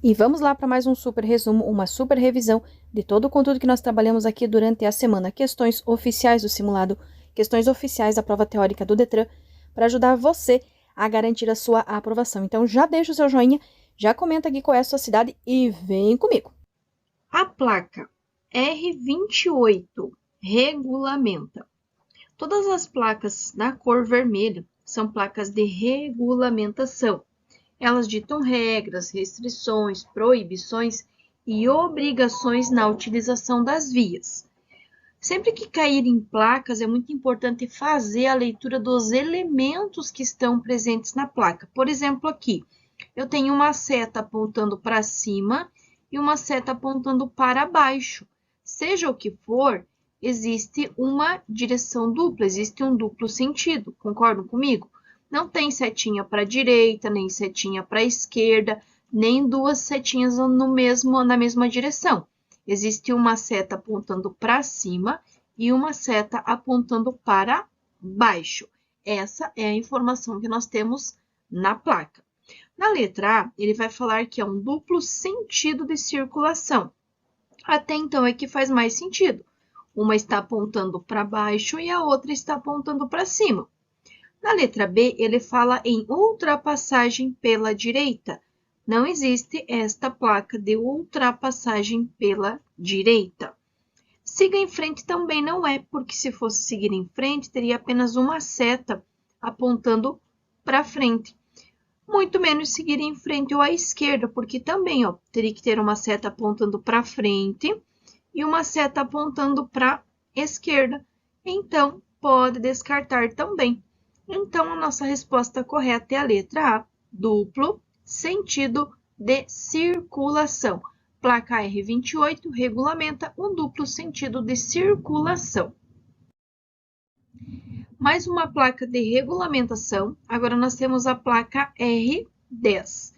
E vamos lá para mais um super resumo, uma super revisão de todo o conteúdo que nós trabalhamos aqui durante a semana. Questões oficiais do simulado, questões oficiais da prova teórica do Detran, para ajudar você a garantir a sua aprovação. Então já deixa o seu joinha, já comenta aqui qual é a sua cidade e vem comigo. A placa R28 regulamenta. Todas as placas na cor vermelha são placas de regulamentação. Elas ditam regras, restrições, proibições e obrigações na utilização das vias. Sempre que caírem placas, é muito importante fazer a leitura dos elementos que estão presentes na placa. Por exemplo, aqui, eu tenho uma seta apontando para cima e uma seta apontando para baixo. Seja o que for, existe uma direção dupla, existe um duplo sentido. Concordam comigo? Não tem setinha para a direita, nem setinha para a esquerda, nem duas setinhas na mesma direção. Existe uma seta apontando para cima e uma seta apontando para baixo. Essa é a informação que nós temos na placa. Na letra A, ele vai falar que é um duplo sentido de circulação. Até então é que faz mais sentido. Uma está apontando para baixo e a outra está apontando para cima. Na letra B, ele fala em ultrapassagem pela direita. Não existe esta placa de ultrapassagem pela direita. Siga em frente também não é, porque se fosse seguir em frente, teria apenas uma seta apontando para frente. Muito menos seguir em frente ou à esquerda, porque também teria que ter uma seta apontando para frente e uma seta apontando para a esquerda. Então, pode descartar também. Então, a nossa resposta correta é a letra A, duplo sentido de circulação. Placa R28 regulamenta um duplo sentido de circulação. Mais uma placa de regulamentação. Agora nós temos a placa R10.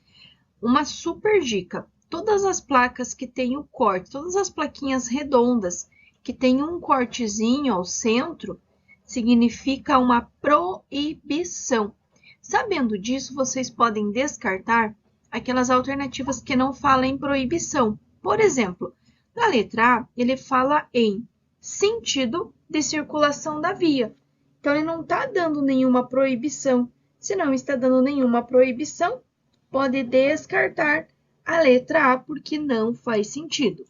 Uma super dica. Todas as placas que têm o corte, todas as plaquinhas redondas que têm um cortezinho ao centro, significa uma proibição. Sabendo disso, vocês podem descartar aquelas alternativas que não falam em proibição. Por exemplo, na letra A, ele fala em sentido de circulação da via. Então, ele não está dando nenhuma proibição. Se não está dando nenhuma proibição, pode descartar a letra A, porque não faz sentido.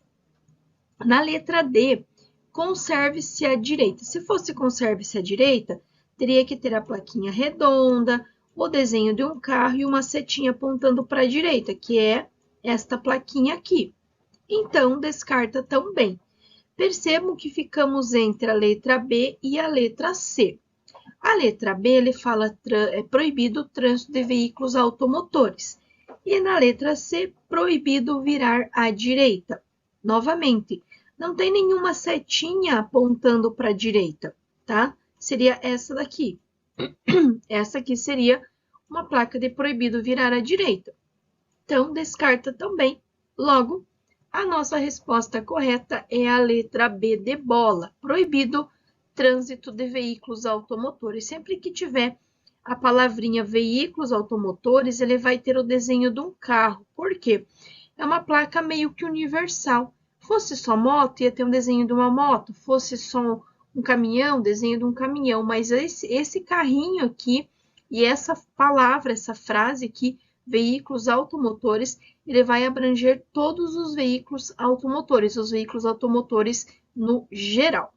Na letra D, conserve-se à direita. Se fosse conserve-se à direita, teria que ter a plaquinha redonda, o desenho de um carro e uma setinha apontando para a direita, que é esta plaquinha aqui. Então, descarta também. Percebam que ficamos entre a letra B e a letra C. A letra B, ele fala é proibido o trânsito de veículos automotores. E na letra C, proibido virar à direita. Novamente, não tem nenhuma setinha apontando para a direita, tá? Seria essa daqui. Essa aqui seria uma placa de proibido virar à direita. Então, descarta também. Logo, a nossa resposta correta é a letra B de bola. Proibido trânsito de veículos automotores. Sempre que tiver a palavrinha veículos automotores, ele vai ter o desenho de um carro. Por quê? É uma placa meio que universal. Fosse só moto, ia ter um desenho de uma moto. Fosse só um caminhão, desenho de um caminhão. Mas esse carrinho aqui e essa palavra, essa frase aqui, veículos automotores, ele vai abranger todos os veículos automotores no geral.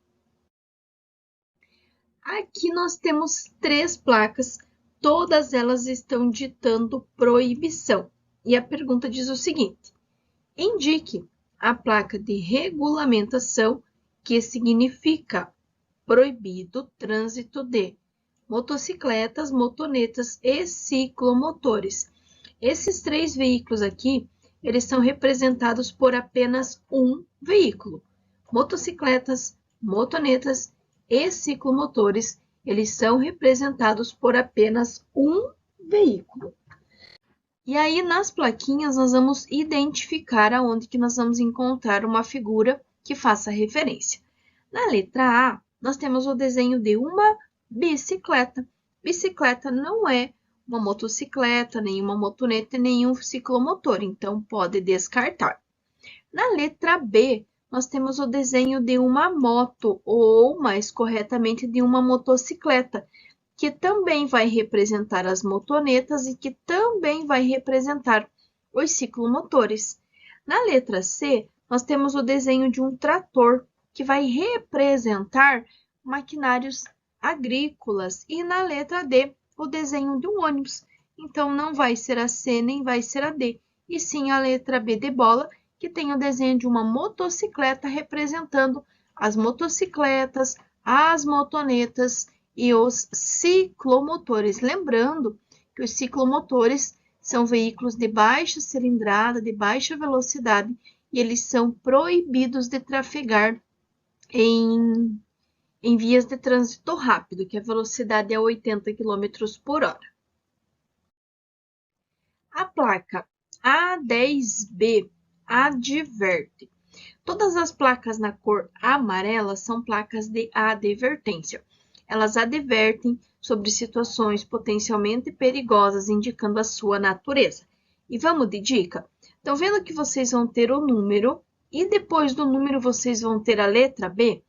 Aqui nós temos 3 placas, todas elas estão ditando proibição. E a pergunta diz o seguinte: indique a placa de regulamentação que significa proibido trânsito de motocicletas, motonetas e ciclomotores. Esses 3 veículos aqui, eles são representados por apenas um veículo. Motocicletas, motonetas e ciclomotores, eles são representados por apenas um veículo. E aí, nas plaquinhas, nós vamos identificar aonde que nós vamos encontrar uma figura que faça referência. Na letra A, nós temos o desenho de uma bicicleta. Bicicleta não é uma motocicleta, nenhuma motoneta e nenhum ciclomotor, então pode descartar. Na letra B, nós temos o desenho de uma moto, ou, mais corretamente, de uma motocicleta, que também vai representar as motonetas e que também vai representar os ciclomotores. Na letra C, nós temos o desenho de um trator, que vai representar maquinários agrícolas. E na letra D, o desenho de um ônibus. Então, não vai ser a C nem vai ser a D, e sim a letra B de bola, que tem o desenho de uma motocicleta representando as motocicletas, as motonetas e os ciclomotores. Lembrando que os ciclomotores são veículos de baixa cilindrada, de baixa velocidade, e eles são proibidos de trafegar em vias de trânsito rápido, que a velocidade é 80 km por hora. A placa A10B adverte. Todas as placas na cor amarela são placas de advertência. Elas advertem sobre situações potencialmente perigosas, indicando a sua natureza. E vamos de dica? Estão vendo que vocês vão ter o número e depois do número vocês vão ter a letra B?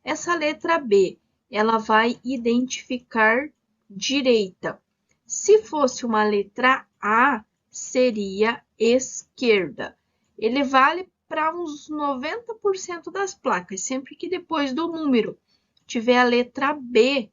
Essa letra B, ela vai identificar direita. Se fosse uma letra A, seria esquerda. Ele vale para uns 90% das placas. Sempre que depois do número tiver a letra B,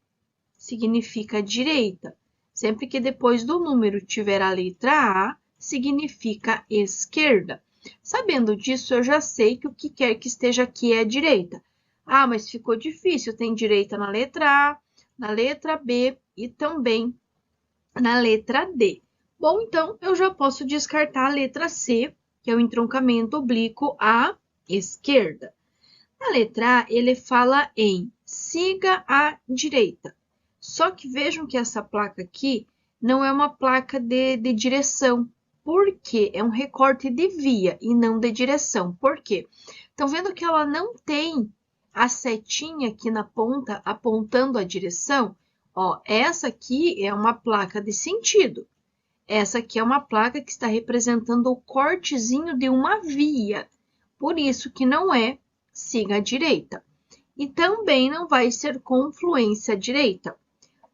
significa direita. Sempre que depois do número tiver a letra A, significa esquerda. Sabendo disso, eu já sei que o que quer que esteja aqui é a direita. Ah, mas ficou difícil. Tem direita na letra A, na letra B e também na letra D. Bom, então, eu já posso descartar a letra C, que é o entroncamento oblíquo à esquerda. Na letra A, ele fala em siga à direita. Só que vejam que essa placa aqui não é uma placa de direção. Por quê? É um recorte de via e não de direção. Por quê? Estão vendo que ela não tem a setinha aqui na ponta apontando a direção? Ó, essa aqui é uma placa de sentido. Essa aqui é uma placa que está representando o cortezinho de uma via. Por isso que não é siga à direita. E também não vai ser confluência à direita.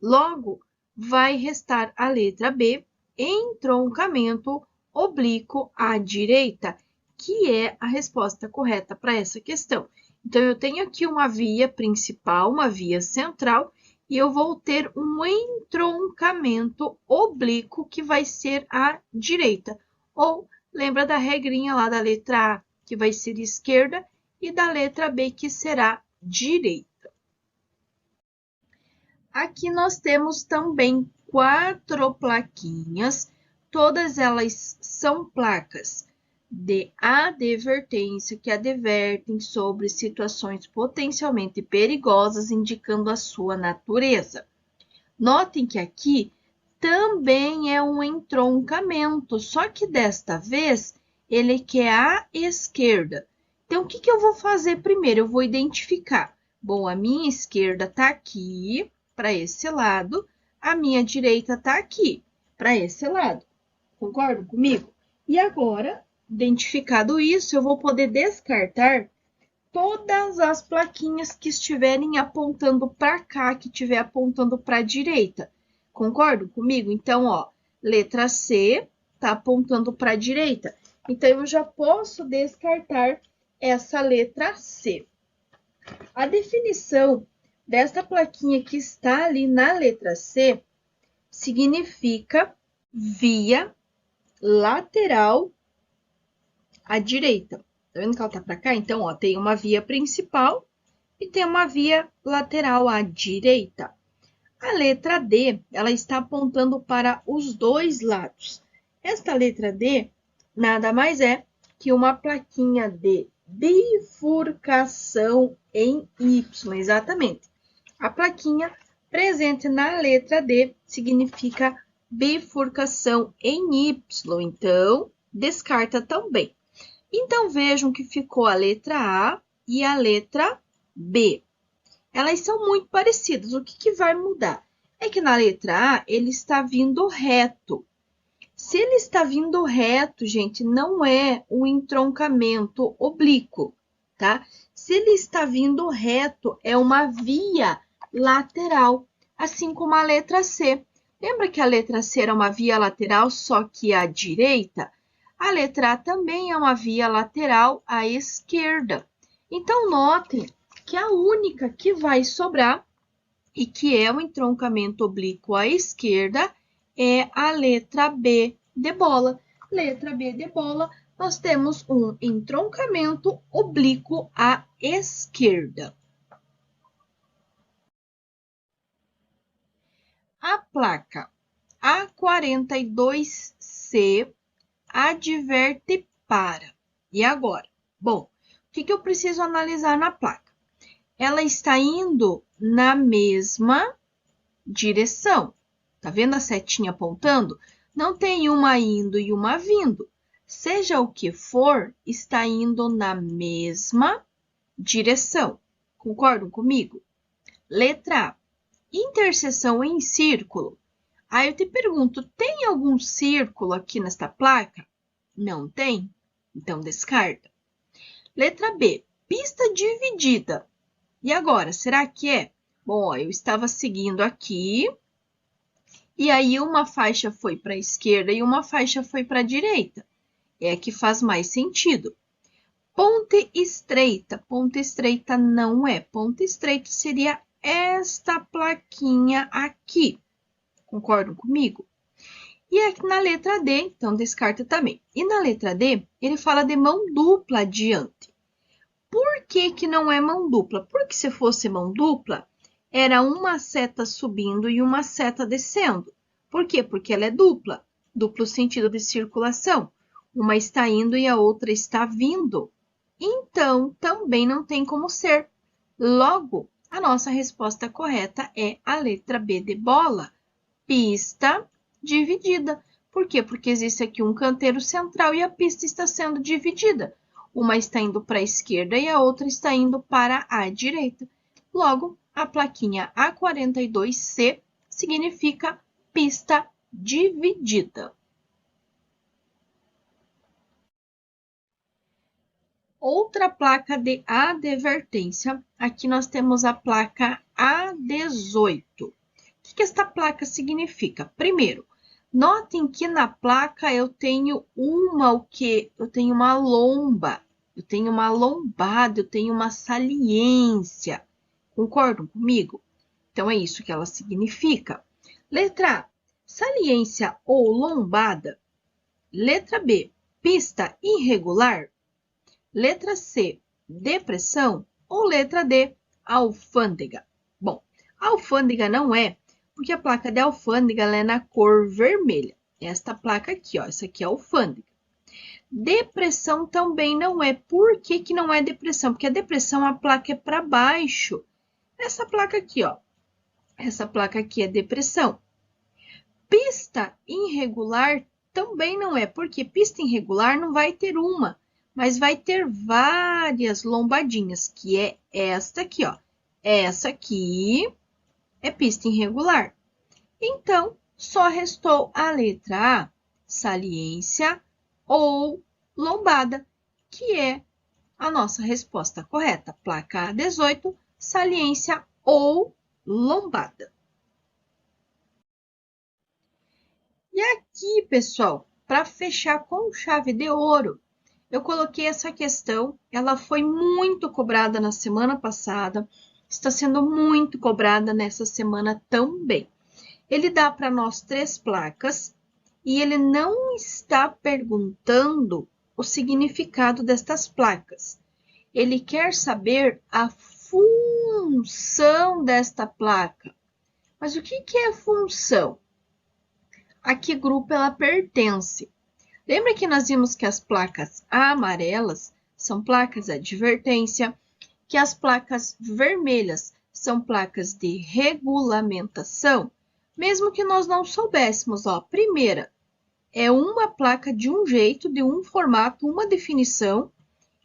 Logo, vai restar a letra B, entroncamento oblíquo à direita, que é a resposta correta para essa questão. Então, eu tenho aqui uma via principal, uma via central, e eu vou ter um entroncamento oblíquo que vai ser à direita. Ou, lembra da regrinha lá da letra A, que vai ser esquerda, e da letra B, que será direita. Aqui nós temos também 4 plaquinhas, todas elas são placas de advertência, que advertem sobre situações potencialmente perigosas, indicando a sua natureza. Notem que aqui também é um entroncamento, só que desta vez ele quer à esquerda. Então, o que eu vou fazer primeiro? Eu vou identificar. Bom, a minha esquerda está aqui, para esse lado, a minha direita está aqui, para esse lado. Concordam comigo? E agora, identificado isso, eu vou poder descartar todas as plaquinhas que estiverem apontando para cá, que estiver apontando para a direita. Concordam comigo? Então, ó, letra C está apontando para a direita. Então, eu já posso descartar essa letra C. A definição desta plaquinha que está ali na letra C significa via lateral à direita. Tá vendo que ela tá para cá? Então, ó, tem uma via principal e tem uma via lateral à direita. A letra D, ela está apontando para os dois lados. Esta letra D nada mais é que uma plaquinha de bifurcação em Y, exatamente. A plaquinha presente na letra D significa bifurcação em Y, então descarta também. Então, vejam que ficou a letra A e a letra B. Elas são muito parecidas. O que vai mudar? É que na letra A, ele está vindo reto. Se ele está vindo reto, gente, não é um entroncamento oblíquo, tá? Se ele está vindo reto, é uma via lateral, assim como a letra C. Lembra que a letra C era uma via lateral, só que à direita? A letra A também é uma via lateral à esquerda. Então, notem que a única que vai sobrar e que é o entroncamento oblíquo à esquerda é a letra B de bola. Letra B de bola, nós temos um entroncamento oblíquo à esquerda. A placa A42C adverte para. E agora? Bom, o que eu preciso analisar na placa? Ela está indo na mesma direção. Tá vendo a setinha apontando? Não tem uma indo e uma vindo. Seja o que for, está indo na mesma direção. Concordam comigo? Letra A. Interseção em círculo. Aí eu te pergunto, tem algum círculo aqui nesta placa? Não tem? Então descarta. Letra B. Pista dividida. E agora, será que é? Bom, eu estava seguindo aqui, e aí uma faixa foi para a esquerda e uma faixa foi para a direita. É que faz mais sentido. Ponte estreita não é. Ponte estreita seria esta plaquinha aqui. Concordam comigo? E aqui na letra D, então descarta também. E na letra D, ele fala de mão dupla adiante. Por que não é mão dupla? Porque se fosse mão dupla, era uma seta subindo e uma seta descendo. Por quê? Porque ela é dupla, duplo sentido de circulação. Uma está indo e a outra está vindo. Então, também não tem como ser. Logo, a nossa resposta correta é a letra B de bola, pista dividida. Por quê? Porque existe aqui um canteiro central e a pista está sendo dividida. Uma está indo para a esquerda e a outra está indo para a direita. Logo, a plaquinha A42C significa pista dividida. Outra placa de advertência, aqui nós temos a placa A18. O que esta placa significa? Primeiro, notem que na placa eu tenho Eu tenho uma lomba, eu tenho uma lombada, eu tenho uma saliência. Concordam comigo? Então, é isso que ela significa. Letra A, saliência ou lombada. Letra B, pista irregular. Letra C, depressão. Ou letra D, alfândega. Bom, alfândega não é, porque a placa de alfândega ela é na cor vermelha. Esta placa aqui, ó, essa aqui é alfândega. Depressão também não é. Por que não é depressão? Porque a depressão, a placa é para baixo. Essa placa aqui, ó. Essa placa aqui é depressão. Pista irregular também não é. Porque pista irregular não vai ter uma, mas vai ter várias lombadinhas, que é esta aqui, ó. Essa aqui é pista irregular. Então, só restou a letra A, saliência ou lombada, que é a nossa resposta correta. Placa A18, saliência ou lombada. E aqui, pessoal, para fechar com chave de ouro, eu coloquei essa questão, ela foi muito cobrada na semana passada, está sendo muito cobrada nessa semana também. Ele dá para nós 3 placas e ele não está perguntando o significado destas placas. Ele quer saber a função desta placa. Mas o que é função? A que grupo ela pertence? Lembra que nós vimos que as placas amarelas são placas de advertência, que as placas vermelhas são placas de regulamentação? Mesmo que nós não soubéssemos, ó, primeira, é uma placa de um jeito, de um formato, uma definição,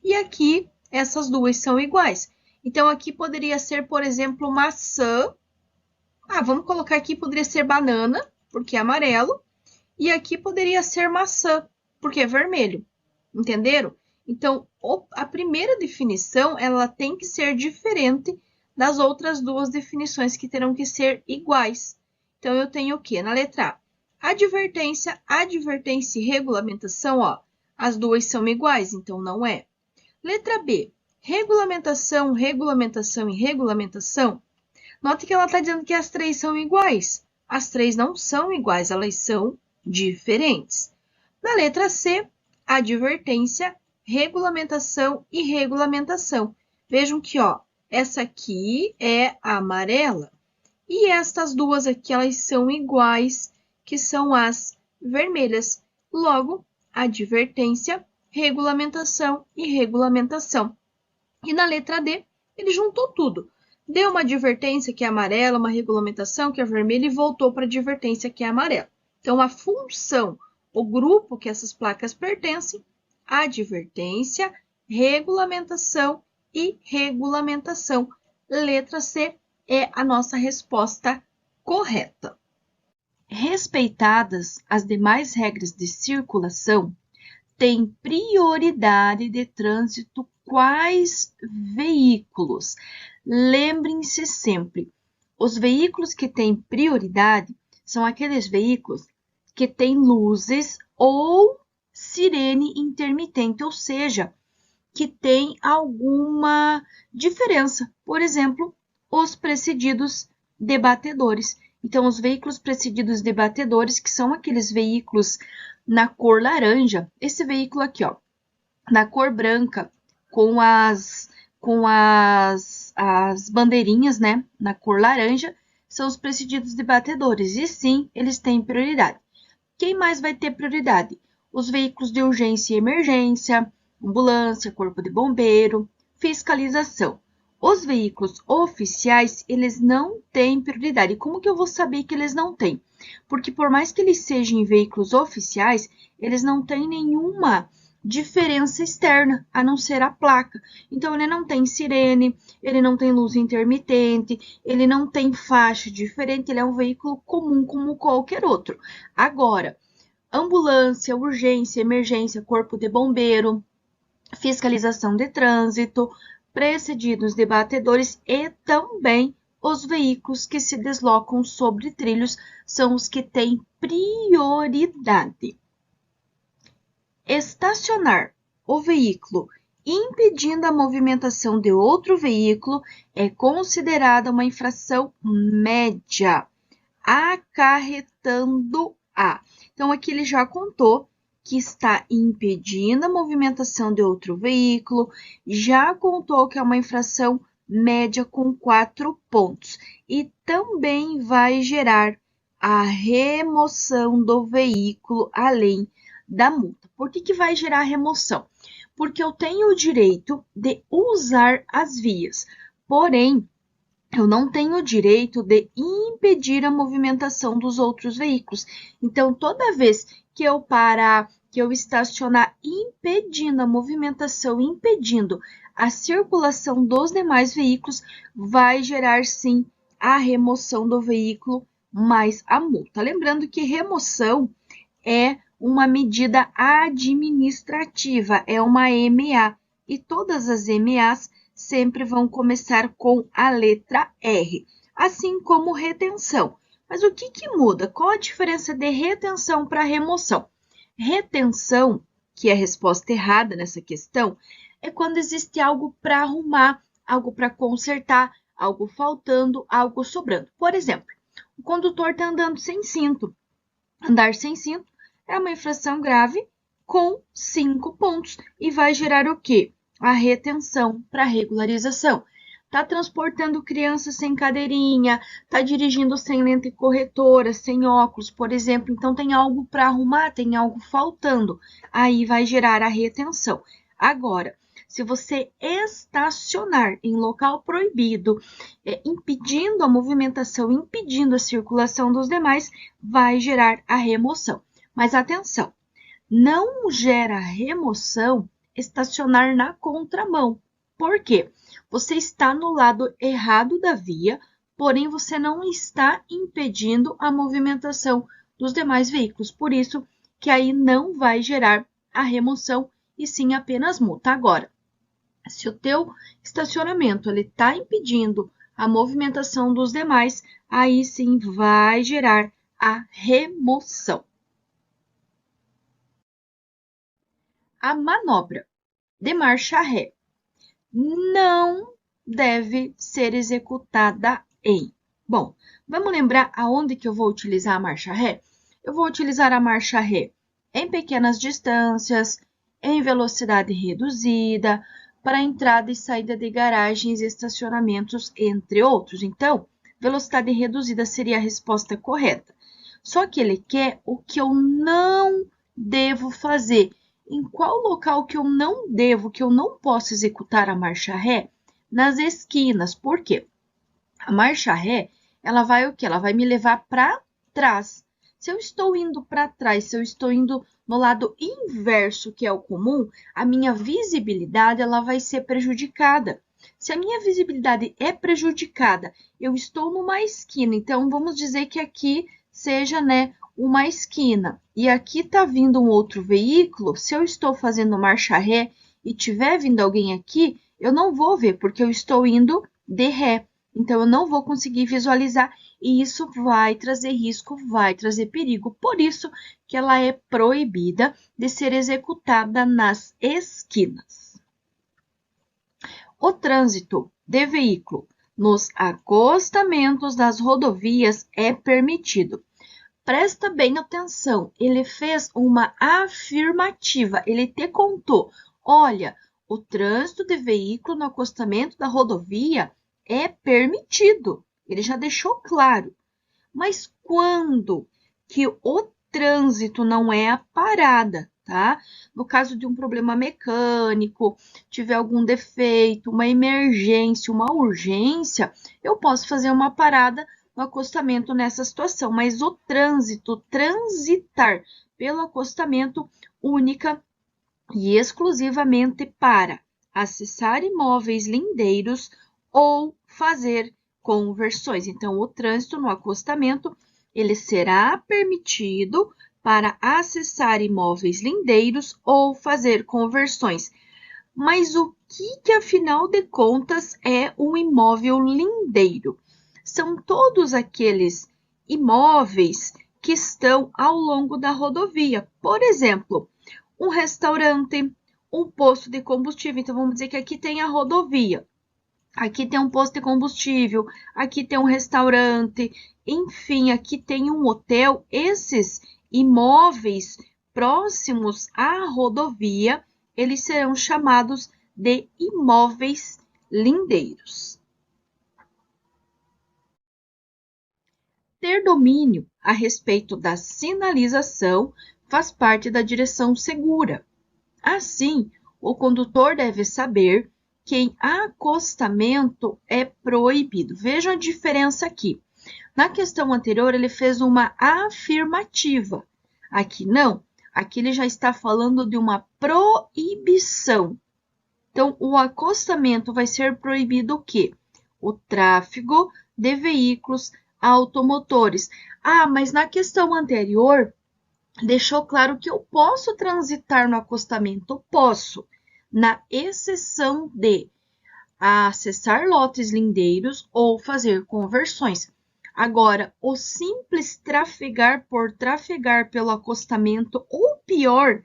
e aqui essas duas são iguais. Então, aqui poderia ser, por exemplo, maçã Ah, vamos colocar aqui, poderia ser banana, porque é amarelo, e aqui poderia ser maçã, porque é vermelho. Entenderam? Então, a primeira definição, ela tem que ser diferente das outras duas definições que terão que ser iguais. Então, eu tenho o quê? Na letra A, advertência e regulamentação, ó, as duas são iguais, então não é. Letra B, regulamentação e regulamentação. Note que ela está dizendo que as três são iguais. As três não são iguais, elas são diferentes. Na letra C, advertência, regulamentação e regulamentação. Vejam que, ó, essa aqui é amarela. E estas duas aqui, elas são iguais, que são as vermelhas. Logo, advertência, regulamentação e regulamentação. E na letra D, ele juntou tudo. Deu uma advertência que é amarela, uma regulamentação que é vermelha e voltou para a advertência que é amarela. Então, a função, o grupo que essas placas pertencem, advertência, regulamentação e regulamentação. Letra C é a nossa resposta correta. Respeitadas as demais regras de circulação, tem prioridade de trânsito quais veículos? Lembrem-se sempre, os veículos que têm prioridade são aqueles veículos que têm luzes ou sirene intermitente, ou seja, que tem alguma diferença. Por exemplo, os precedidos de batedores. Então, os veículos precedidos de batedores, que são aqueles veículos na cor laranja, esse veículo aqui, ó, na cor branca, com as bandeirinhas, né, na cor laranja, são os precedidos de batedores, e sim, eles têm prioridade. Quem mais vai ter prioridade? Os veículos de urgência e emergência, ambulância, corpo de bombeiro, fiscalização. Os veículos oficiais, eles não têm prioridade. Como que eu vou saber que eles não têm? Porque por mais que eles sejam veículos oficiais, eles não têm nenhuma diferença externa, a não ser a placa. Então, ele não tem sirene, ele não tem luz intermitente, ele não tem faixa diferente, ele é um veículo comum como qualquer outro. Agora, ambulância, urgência, emergência, corpo de bombeiro, fiscalização de trânsito, precedidos de batedores e também os veículos que se deslocam sobre trilhos são os que têm prioridade. Estacionar o veículo impedindo a movimentação de outro veículo é considerada uma infração média, acarretando a. Então, aqui ele já contou que está impedindo a movimentação de outro veículo, já contou que é uma infração média com 4 pontos e também vai gerar a remoção do veículo além da multa. Por que vai gerar remoção? Porque eu tenho o direito de usar as vias, porém, eu não tenho o direito de impedir a movimentação dos outros veículos. Então, toda vez que eu parar, que eu estacionar impedindo a movimentação, impedindo a circulação dos demais veículos, vai gerar sim a remoção do veículo mais a multa. Lembrando que remoção é uma medida administrativa, é uma MA, e todas as MAs sempre vão começar com a letra R, assim como retenção. Mas o que muda? Qual a diferença de retenção para remoção? Retenção, que é a resposta errada nessa questão, é quando existe algo para arrumar, algo para consertar, algo faltando, algo sobrando. Por exemplo, o condutor está andando sem cinto. Andar sem cinto é uma infração grave com 5 pontos e vai gerar o quê? A retenção para regularização. Está transportando criança sem cadeirinha, está dirigindo sem lente corretora, sem óculos, por exemplo. Então, tem algo para arrumar, tem algo faltando. Aí vai gerar a retenção. Agora, se você estacionar em local proibido, impedindo a movimentação, impedindo a circulação dos demais, vai gerar a remoção. Mas atenção, não gera remoção estacionar na contramão. Por quê? Você está no lado errado da via, porém você não está impedindo a movimentação dos demais veículos, por isso que aí não vai gerar a remoção e sim apenas multa. Agora, se o teu estacionamento ele está impedindo a movimentação dos demais, aí sim vai gerar a remoção. A manobra de marcha ré não deve ser executada em. Bom, vamos lembrar aonde que eu vou utilizar a marcha ré? Eu vou utilizar a marcha ré em pequenas distâncias, em velocidade reduzida, para entrada e saída de garagens e estacionamentos, entre outros. Então, velocidade reduzida seria a resposta correta. Só que ele quer o que eu não devo fazer. Em qual local que eu não devo, que eu não posso executar a marcha ré? Nas esquinas. Por quê? A marcha ré, ela vai o quê? Ela vai me levar para trás. Se eu estou indo para trás, se eu estou indo no lado inverso, que é o comum, a minha visibilidade ela vai ser prejudicada. Se a minha visibilidade é prejudicada, eu estou numa esquina, então vamos dizer que aqui seja, né, uma esquina, e aqui está vindo um outro veículo, se eu estou fazendo marcha ré e tiver vindo alguém aqui, eu não vou ver, porque eu estou indo de ré. Então, eu não vou conseguir visualizar e isso vai trazer risco, vai trazer perigo. Por isso que ela é proibida de ser executada nas esquinas. O trânsito de veículo nos acostamentos das rodovias é permitido. Presta bem atenção, ele fez uma afirmativa, ele te contou, olha, o trânsito de veículo no acostamento da rodovia é permitido, ele já deixou claro. Mas quando que o trânsito não é a parada, tá? No caso de um problema mecânico, tiver algum defeito, uma emergência, uma urgência, eu posso fazer uma parada no acostamento nessa situação, mas o trânsito, transitar pelo acostamento única e exclusivamente para acessar imóveis lindeiros ou fazer conversões. Então, o trânsito no acostamento, ele será permitido para acessar imóveis lindeiros ou fazer conversões. Mas o que afinal de contas, é um imóvel lindeiro? São todos aqueles imóveis que estão ao longo da rodovia. Por exemplo, um restaurante, um posto de combustível. Então, vamos dizer que aqui tem a rodovia. Aqui tem um posto de combustível, aqui tem um restaurante, enfim, aqui tem um hotel. Esses imóveis próximos à rodovia, eles serão chamados de imóveis lindeiros. Ter domínio a respeito da sinalização faz parte da direção segura. Assim, o condutor deve saber que em acostamento é proibido. Vejam a diferença aqui. Na questão anterior, ele fez uma afirmativa. Aqui não. Aqui ele já está falando de uma proibição. Então, o acostamento vai ser proibido o quê? O tráfego de veículos automotores. Ah, mas na questão anterior, deixou claro que eu posso transitar no acostamento. Posso, na exceção de acessar lotes lindeiros ou fazer conversões. Agora, o simples trafegar por trafegar pelo acostamento, ou pior,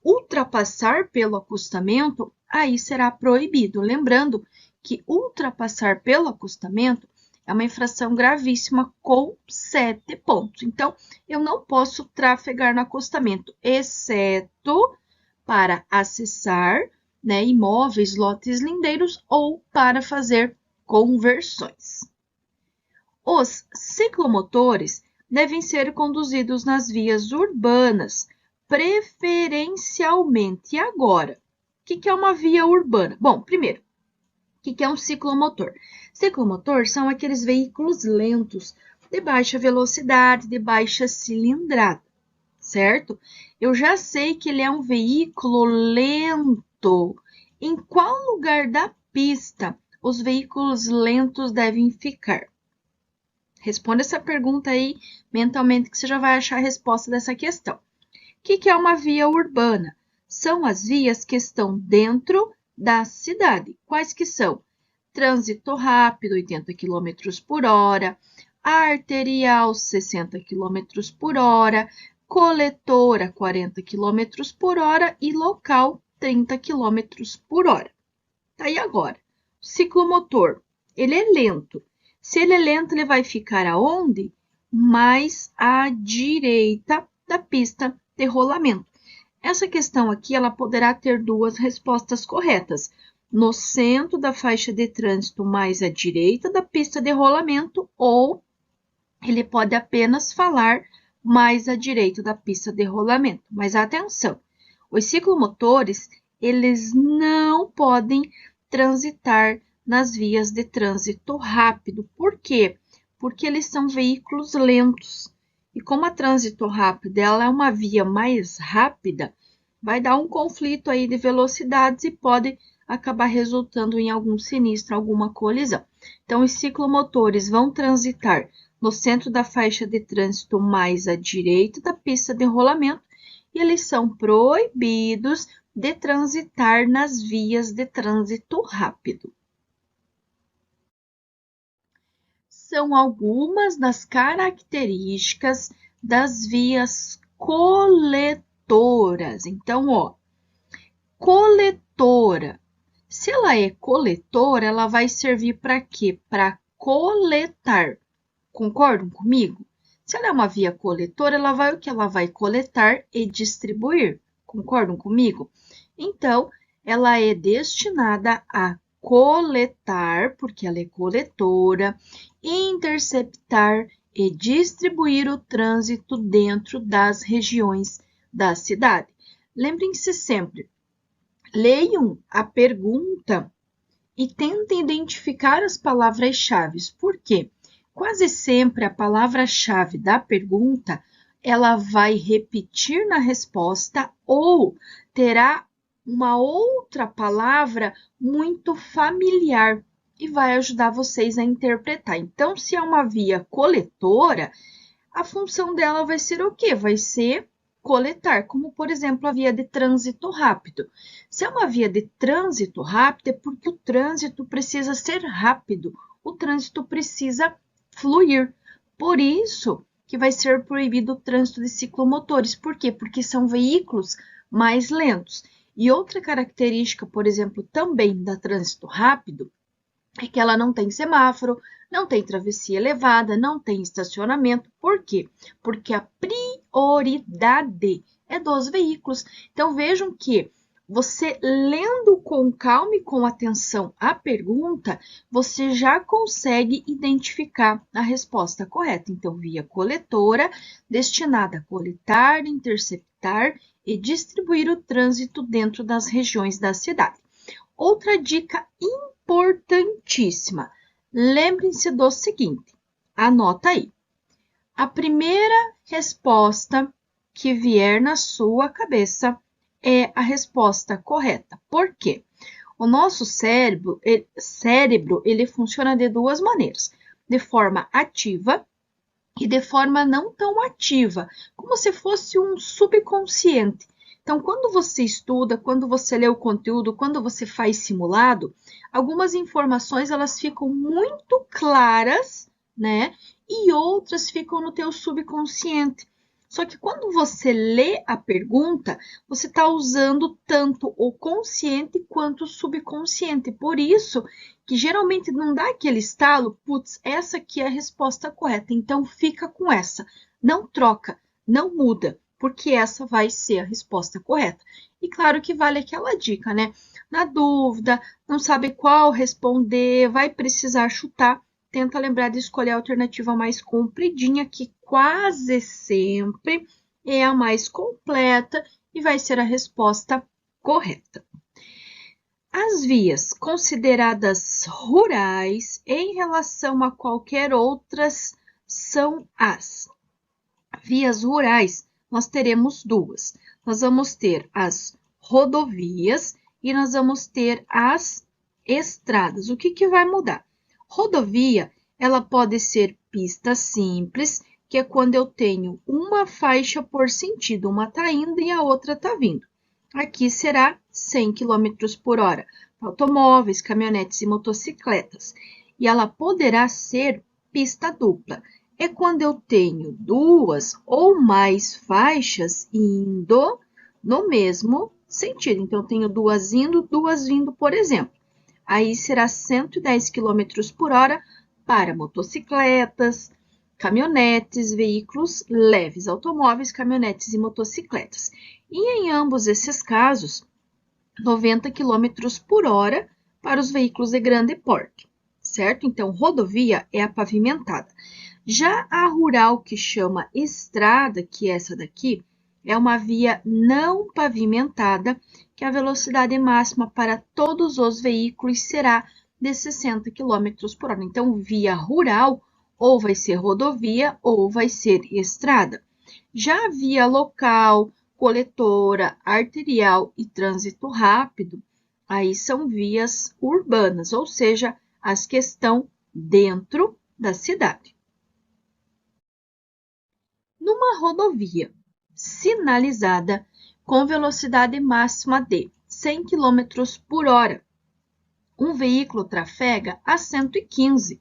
ultrapassar pelo acostamento, aí será proibido. Lembrando que ultrapassar pelo acostamento é uma infração gravíssima com 7 pontos. Então, eu não posso trafegar no acostamento, exceto para acessar, né, imóveis, lotes lindeiros ou para fazer conversões. Os ciclomotores devem ser conduzidos nas vias urbanas, preferencialmente. E agora, o que é uma via urbana? Bom, primeiro, o que é um ciclomotor? Ciclomotor são aqueles veículos lentos, de baixa velocidade, de baixa cilindrada, certo? Eu já sei que ele é um veículo lento. Em qual lugar da pista os veículos lentos devem ficar? Responda essa pergunta aí mentalmente que você já vai achar a resposta dessa questão. O que é uma via urbana? São as vias que estão dentro da cidade. Quais que são? Trânsito rápido, 80 km por hora, arterial, 60 km por hora, coletora, 40 km por hora e local, 30 km por hora. Tá, e agora? O ciclomotor, ele é lento. Se ele é lento, ele vai ficar aonde? Mais à direita da pista de rolamento. Essa questão aqui, ela poderá ter duas respostas corretas. No centro da faixa de trânsito mais à direita da pista de rolamento, ou ele pode apenas falar mais à direita da pista de rolamento. Mas atenção, os ciclomotores, eles não podem transitar nas vias de trânsito rápido. Por quê? Porque eles são veículos lentos. E como a trânsito rápido ela é uma via mais rápida, vai dar um conflito aí de velocidades e pode acabar resultando em algum sinistro, alguma colisão. Então, os ciclomotores vão transitar no centro da faixa de trânsito mais à direita da pista de rolamento e eles são proibidos de transitar nas vias de trânsito rápido. São algumas das características das vias coletoras. Então, ó, coletora. Se ela é coletora, ela vai servir para quê? Para coletar. Concordam comigo? Se ela é uma via coletora, ela vai o que? Ela vai coletar e distribuir. Concordam comigo? Então, ela é destinada a coletar, porque ela é coletora, interceptar e distribuir o trânsito dentro das regiões da cidade. Lembrem-se sempre, leiam a pergunta e tentem identificar as palavras-chave. Por quê? Quase sempre a palavra-chave da pergunta, ela vai repetir na resposta ou terá uma outra palavra muito familiar e vai ajudar vocês a interpretar. Então, se é uma via coletora, a função dela vai ser o quê? Vai ser coletar, como, por exemplo, a via de trânsito rápido. Se é uma via de trânsito rápido, é porque o trânsito precisa ser rápido, o trânsito precisa fluir. Por isso que vai ser proibido o trânsito de ciclomotores. Por quê? Porque são veículos mais lentos. E outra característica, por exemplo, também da trânsito rápido, é que ela não tem semáforo, não tem travessia elevada, não tem estacionamento. Por quê? Porque a prioridade é dos veículos. Então, vejam que você lendo com calma e com atenção a pergunta, você já consegue identificar a resposta correta. Então, via coletora, destinada a coletar, interceptar e distribuir o trânsito dentro das regiões da cidade. Outra dica importantíssima. Lembrem-se do seguinte, anota aí. A primeira resposta que vier na sua cabeça é a resposta correta. Por quê? O nosso cérebro, ele funciona de duas maneiras. De forma ativa e de forma não tão ativa, como se fosse um subconsciente. Então, quando você estuda, quando você lê o conteúdo, quando você faz simulado, algumas informações elas ficam muito claras, né? E outras ficam no teu subconsciente. Só que quando você lê a pergunta, você está usando tanto o consciente quanto o subconsciente. Por isso que geralmente não dá aquele estalo, putz, essa aqui é a resposta correta, então fica com essa. Não troca, não muda, porque essa vai ser a resposta correta. E claro que vale aquela dica, né? Na dúvida, não sabe qual responder, vai precisar chutar, tenta lembrar de escolher a alternativa mais compridinha, que quase sempre é a mais completa e vai ser a resposta correta. As vias consideradas rurais em relação a qualquer outras são as vias rurais. Nós teremos duas. Nós vamos ter as rodovias e nós vamos ter as estradas. O que vai mudar? Rodovia, ela pode ser pista simples, que é quando eu tenho uma faixa por sentido, uma está indo e a outra está vindo. Aqui será 100 km por hora, para automóveis, caminhonetes e motocicletas. E ela poderá ser pista dupla. É quando eu tenho duas ou mais faixas indo no mesmo sentido. Então, eu tenho duas indo, duas vindo, por exemplo. Aí será 110 km por hora para motocicletas, caminhonetes, veículos leves, automóveis, caminhonetes e motocicletas. E em ambos esses casos, 90 km por hora para os veículos de grande porte, certo? Então, rodovia é a pavimentada. Já a rural, que chama estrada, que é essa daqui, é uma via não pavimentada, que a velocidade máxima para todos os veículos será de 60 km por hora. Então, via rural, ou vai ser rodovia, ou vai ser estrada. Já a via local, coletora, arterial e trânsito rápido, aí são vias urbanas, ou seja, as que estão dentro da cidade. Numa rodovia sinalizada com velocidade máxima de 100 km por hora, um veículo trafega a 115.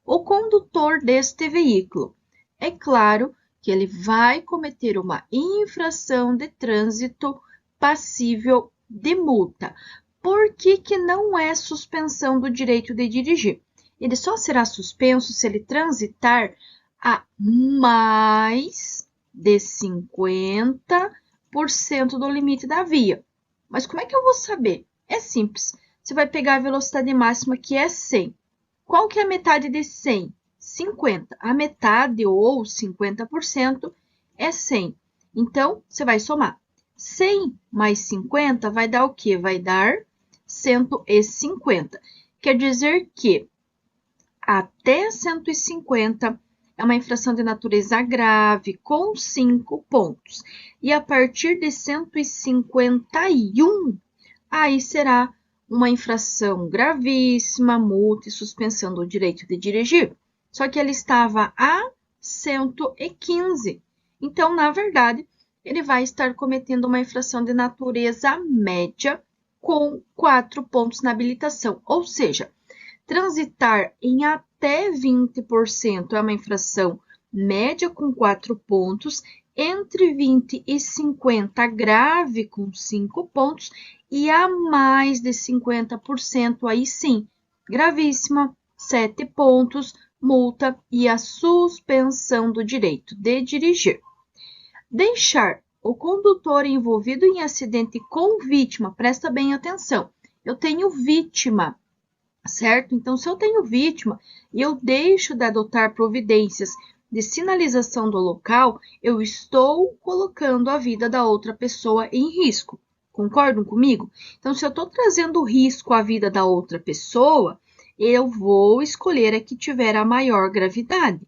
O condutor deste veículo, é claro que ele vai cometer uma infração de trânsito passível de multa. Por que não é suspensão do direito de dirigir? Ele só será suspenso se ele transitar a mais de 50% do limite da via. Mas como é que eu vou saber? É simples. Você vai pegar a velocidade máxima, que é 100. Qual que é a metade de 100? 50. A metade, ou 50%, é 100. Então, você vai somar. 100 mais 50 vai dar o quê? Vai dar 150. Quer dizer que até 150 é uma infração de natureza grave, com 5 pontos. E a partir de 151, aí será uma infração gravíssima, multa e suspensão do direito de dirigir. Só que ele estava a 115. Então, na verdade, ele vai estar cometendo uma infração de natureza média com 4 pontos na habilitação. Ou seja, transitar em até 20% é uma infração média com 4 pontos, entre 20 e 50 grave com 5 pontos e a mais de 50%, aí sim, gravíssima, 7 pontos, multa e a suspensão do direito de dirigir. Deixar o condutor envolvido em acidente com vítima, presta bem atenção, eu tenho vítima, certo? Então, se eu tenho vítima e eu deixo de adotar providências de sinalização do local, eu estou colocando a vida da outra pessoa em risco. Concordam comigo? Então, se eu estou trazendo risco à vida da outra pessoa, eu vou escolher a que tiver a maior gravidade,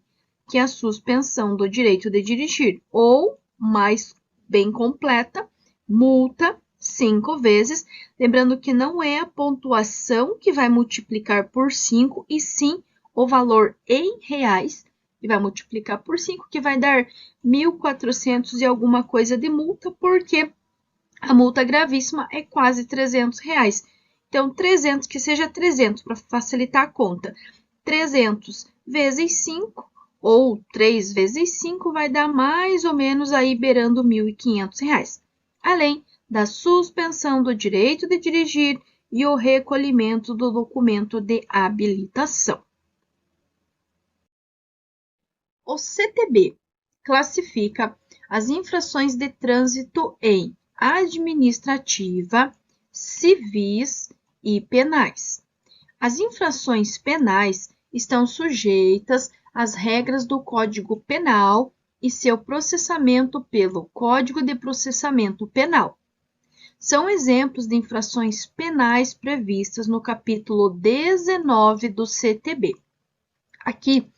que é a suspensão do direito de dirigir, ou, mais bem completa, multa 5 vezes, lembrando que não é a pontuação que vai multiplicar por 5, e sim o valor em reais, que vai multiplicar por 5, que vai dar 1.400 e alguma coisa de multa, porque a multa gravíssima é quase 300 reais. Então, 300, que seja 300, para facilitar a conta. 300 vezes 5, ou 3 vezes 5, vai dar mais ou menos aí beirando 1.500 reais. Além da suspensão do direito de dirigir e o recolhimento do documento de habilitação. O CTB classifica as infrações de trânsito em administrativa, civis e penais. As infrações penais estão sujeitas às regras do Código Penal e seu processamento pelo Código de Processamento Penal. São exemplos de infrações penais previstas no capítulo 19 do CTB. Aqui,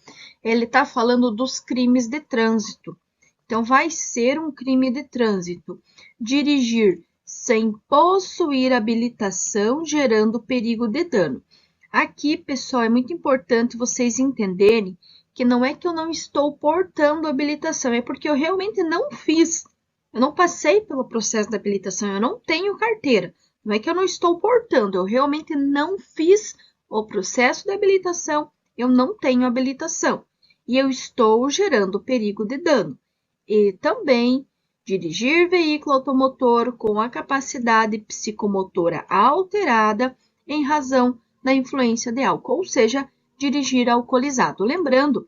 ele está falando dos crimes de trânsito. Então, vai ser um crime de trânsito dirigir sem possuir habilitação, gerando perigo de dano. Aqui, pessoal, é muito importante vocês entenderem que não é que eu não estou portando habilitação, é porque eu realmente não fiz. Eu não passei pelo processo da habilitação, eu não tenho carteira. Não é que eu não estou portando, eu realmente não fiz o processo da habilitação, eu não tenho habilitação. E eu estou gerando perigo de dano. E também dirigir veículo automotor com a capacidade psicomotora alterada em razão da influência de álcool, ou seja, dirigir alcoolizado. Lembrando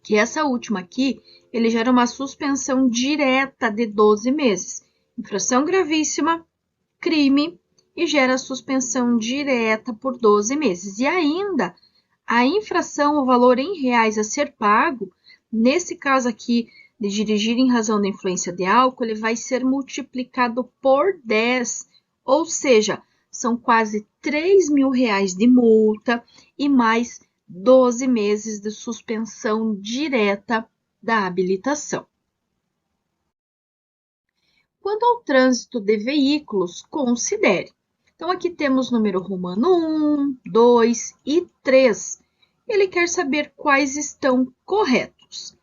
que essa última aqui, ele gera uma suspensão direta de 12 meses. Infração gravíssima, crime, e gera suspensão direta por 12 meses. E ainda, a infração, o valor em reais a ser pago, nesse caso aqui, de dirigir em razão da influência de álcool, ele vai ser multiplicado por 10, ou seja, são quase R$ 3.000 de multa e mais 12 meses de suspensão direta da habilitação. Quanto ao trânsito de veículos, considere. Então, aqui temos número romano 1, 2 e 3. Ele quer saber quais estão corretos.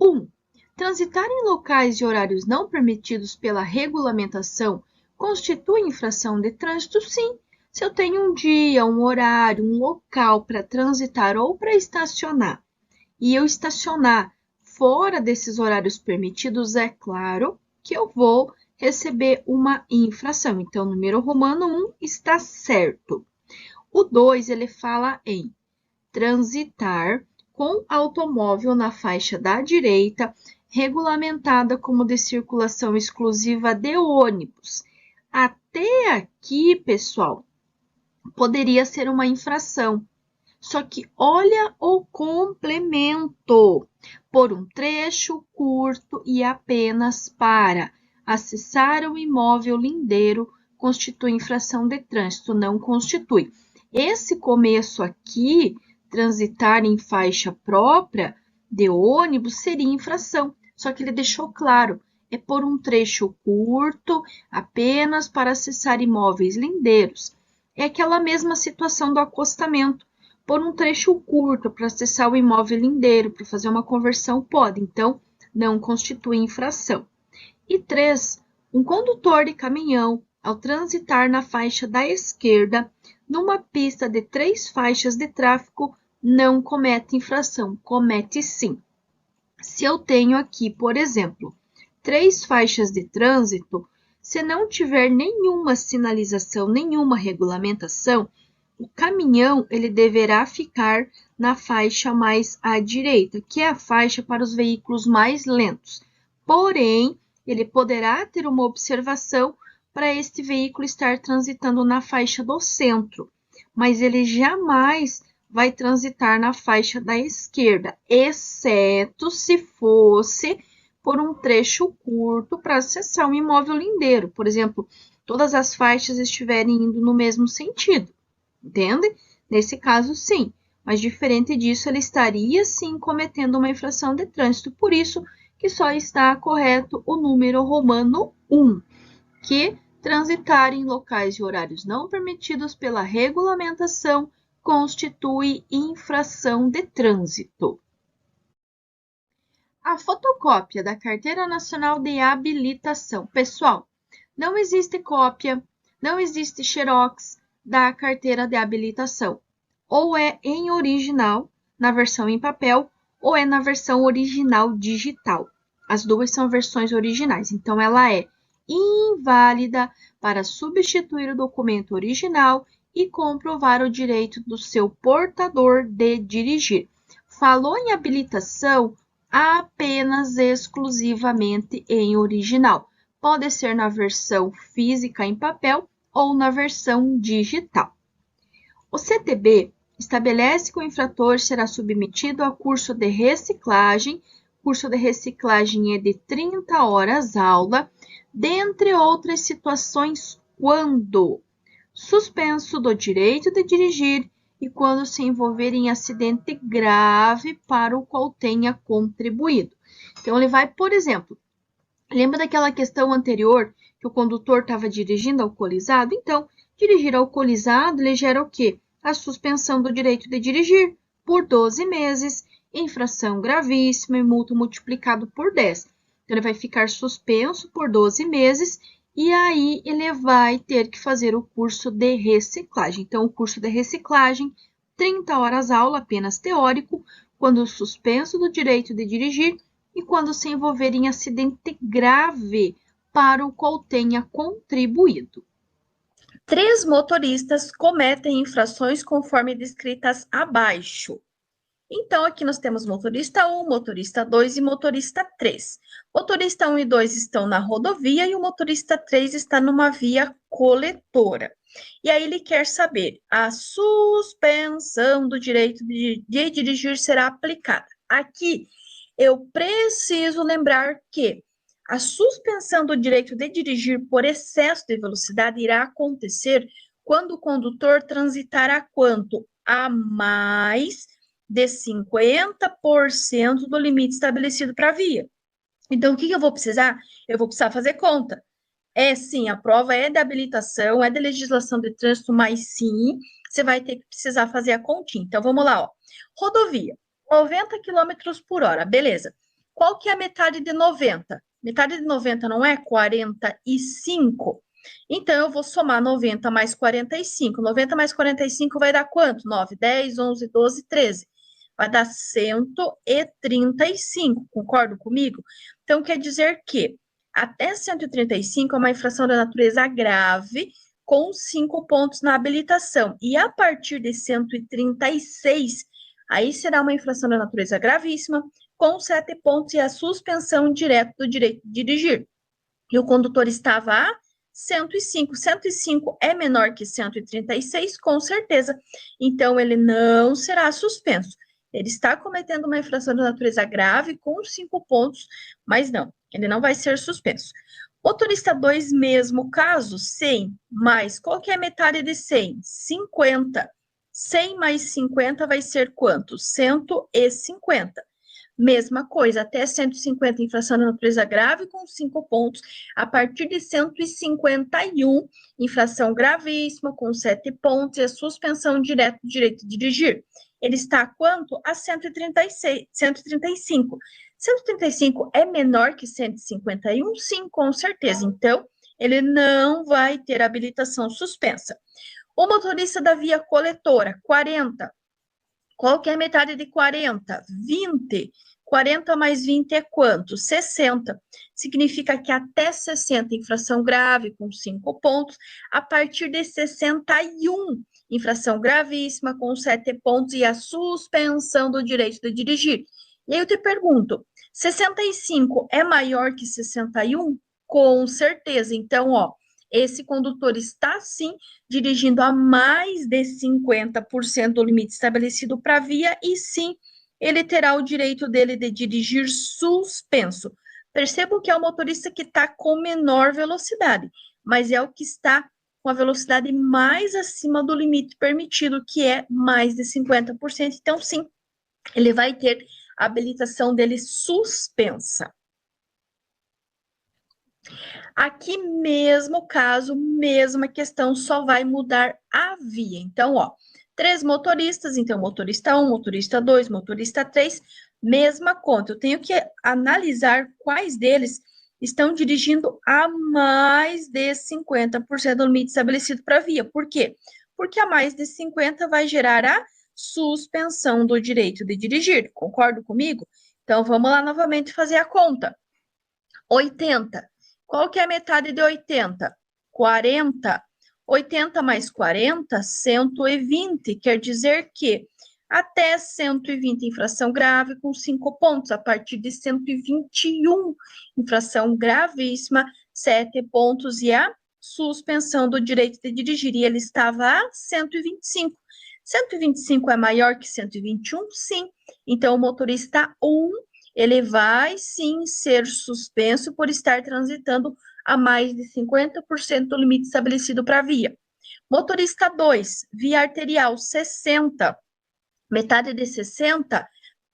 1. Transitar em locais e horários não permitidos pela regulamentação constitui infração de trânsito? Sim. Se eu tenho um dia, um horário, um local para transitar ou para estacionar, e eu estacionar fora desses horários permitidos, é claro que eu vou receber uma infração. Então, o número romano 1 está certo. O 2, ele fala em transitar com automóvel na faixa da direita, regulamentada como de circulação exclusiva de ônibus. Até aqui, pessoal, poderia ser uma infração. Só que olha o complemento. Por um trecho curto e apenas para acessar o imóvel lindeiro constitui infração de trânsito, não constitui. Esse começo aqui, transitar em faixa própria de ônibus, seria infração. Só que ele deixou claro, é por um trecho curto, apenas para acessar imóveis lindeiros. É aquela mesma situação do acostamento. Por um trecho curto, para acessar o imóvel lindeiro, para fazer uma conversão, pode. Então, não constitui infração. E 3. Um condutor de caminhão, ao transitar na faixa da esquerda, numa pista de 3 faixas de tráfego, não comete infração. Comete sim. Se eu tenho aqui, por exemplo, 3 faixas de trânsito, se não tiver nenhuma sinalização, nenhuma regulamentação, o caminhão ele deverá ficar na faixa mais à direita, que é a faixa para os veículos mais lentos. Porém, ele poderá ter uma observação para este veículo estar transitando na faixa do centro, mas ele jamais vai transitar na faixa da esquerda, exceto se fosse por um trecho curto para acessar um imóvel lindeiro. Por exemplo, todas as faixas estiverem indo no mesmo sentido. Entende? Nesse caso, sim. Mas diferente disso, ele estaria, sim, cometendo uma infração de trânsito. Por isso que só está correto o número romano 1, que transitar em locais e horários não permitidos pela regulamentação constitui infração de trânsito. A fotocópia da Carteira Nacional de Habilitação. Pessoal, não existe cópia, não existe xerox da carteira de habilitação. Ou é em original, na versão em papel, ou é na versão original digital. As duas são versões originais, então ela é inválida para substituir o documento original e comprovar o direito do seu portador de dirigir. Falou em habilitação apenas exclusivamente em original. Pode ser na versão física em papel ou na versão digital. O CTB estabelece que o infrator será submetido a curso de reciclagem. Curso de reciclagem é de 30 horas aula, dentre outras situações, quando suspenso do direito de dirigir e quando se envolver em acidente grave para o qual tenha contribuído. Então, ele vai, por exemplo, lembra daquela questão anterior que o condutor estava dirigindo alcoolizado? Então, dirigir alcoolizado, ele gera o quê? A suspensão do direito de dirigir por 12 meses infração gravíssima e multa multiplicado por 10. Então, ele vai ficar suspenso por 12 meses e aí ele vai ter que fazer o curso de reciclagem. Então, o curso de reciclagem, 30 horas aula, apenas teórico, quando suspenso do direito de dirigir e quando se envolver em acidente grave para o qual tenha contribuído. 3 motoristas cometem infrações conforme descritas abaixo. Então, aqui nós temos motorista 1, motorista 2 e motorista 3. Motorista 1 e 2 estão na rodovia e o motorista 3 está numa via coletora. E aí ele quer saber, a suspensão do direito de dirigir será aplicada. Aqui, eu preciso lembrar que a suspensão do direito de dirigir por excesso de velocidade irá acontecer quando o condutor transitar a quanto? A mais de 50% do limite estabelecido para a via. Então, o que eu vou precisar? Eu vou precisar fazer conta. Sim, a prova é de habilitação, é de legislação de trânsito, mas sim, você vai ter que precisar fazer a continha. Então, vamos lá, ó. Rodovia, 90 km por hora, beleza. Qual que é a metade de 90? Metade de 90 não é 45? Então, eu vou somar 90 mais 45. 90 mais 45 vai dar quanto? 9, 10, 11, 12, 13. Vai dar 135, concordo comigo? Então, quer dizer que até 135 é uma infração da natureza grave, com 5 pontos na habilitação. E a partir de 136, aí será uma infração da natureza gravíssima, com 7 pontos e a suspensão direta do direito de dirigir. E o condutor estava a 105. 105 é menor que 136, com certeza. Então, ele não será suspenso. Ele está cometendo uma infração de natureza grave com 5 pontos, mas não, ele não vai ser suspenso. Motorista 2, mesmo caso, 100, mais qual que é a metade de 100? 50. 100 mais 50 vai ser quanto? 150. Mesma coisa, até 150 infração de natureza grave com 5 pontos, a partir de 151, infração gravíssima com 7 pontos e a suspensão direta do direito de dirigir. Ele está a quanto? A 136, 135. 135 é menor que 151? Sim, com certeza. Então, ele não vai ter habilitação suspensa. O motorista da via coletora, 40. Qual que é a metade de 40? 20. 40 mais 20 é quanto? 60. Significa que até 60, infração grave, com 5 pontos. A partir de 61, infração gravíssima, com 7 pontos. E a suspensão do direito de dirigir. E aí eu te pergunto, 65 é maior que 61? Com certeza. Então, ó, esse condutor está, sim, dirigindo a mais de 50% do limite estabelecido para a via e, sim, ele terá o direito dele de dirigir suspenso. Percebam que é o motorista que está com menor velocidade, mas é o que está com a velocidade mais acima do limite permitido, que é mais de 50%. Então, sim, ele vai ter a habilitação dele suspensa. Aqui, mesmo caso, mesma questão, só vai mudar a via. Então, ó, 3 motoristas, então, motorista 1, motorista 2, motorista 3, mesma conta. Eu tenho que analisar quais deles estão dirigindo a mais de 50% do limite estabelecido para a via. Por quê? Porque a mais de 50 vai gerar a suspensão do direito de dirigir. Concordo comigo? Então, vamos lá novamente fazer a conta. 80. Qual que é a metade de 80? 40. 80 mais 40, 120. Quer dizer que até 120 infração grave com 5 pontos. A partir de 121, infração gravíssima, 7 pontos. E a suspensão do direito de dirigir. E ele estava a 125. 125 é maior que 121? Sim. Então, o motorista 1, ele vai, sim, ser suspenso por estar transitando a mais de 50% do limite estabelecido para a via. Motorista 2, via arterial, 60. Metade de 60,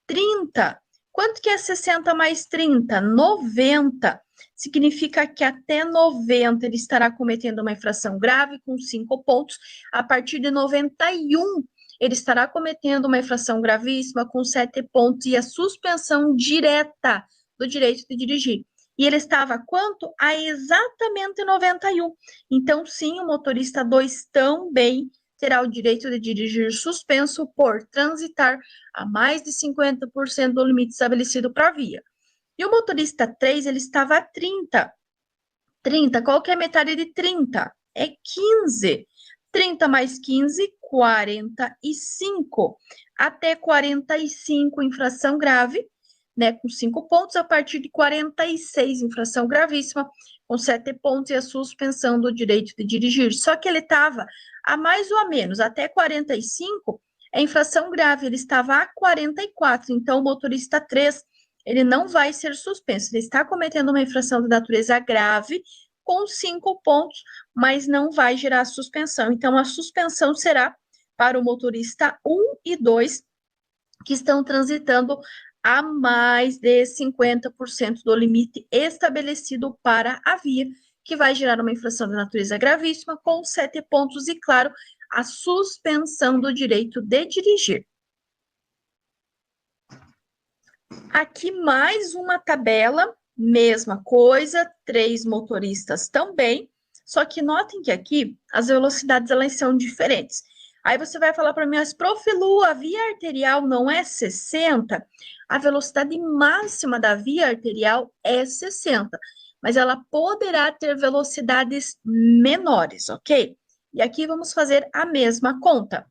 30. Quanto que é 60 mais 30? 90. Significa que até 90 ele estará cometendo uma infração grave com 5 pontos. A partir de 91, ele estará cometendo uma infração gravíssima com 7 pontos e a suspensão direta do direito de dirigir. E ele estava quanto? A exatamente 91. Então, sim, o motorista 2 também terá o direito de dirigir suspenso por transitar a mais de 50% do limite estabelecido para a via. E o motorista 3, ele estava a 30. 30, qual que é a metade de 30? É 15. 30 mais 15, 45. Até 45, infração grave, né, com 5 pontos. A partir de 46, infração gravíssima, com 7 pontos e a suspensão do direito de dirigir. Só que ele estava a mais ou a menos, até 45, é infração grave, ele estava a 44. Então, o motorista 3, ele não vai ser suspenso. Ele está cometendo uma infração de natureza grave, com 5 pontos, mas não vai gerar suspensão. Então, a suspensão será para o motorista 1 e 2, que estão transitando a mais de 50% do limite estabelecido para a via, que vai gerar uma infração de natureza gravíssima, com 7 pontos e, claro, a suspensão do direito de dirigir. Aqui mais uma tabela, mesma coisa, 3 motoristas também, só que notem que aqui as velocidades elas são diferentes. Aí você vai falar para mim, mas prof. Lu, a via arterial não é 60? A velocidade máxima da via arterial é 60, mas ela poderá ter velocidades menores, ok? E aqui vamos fazer a mesma conta.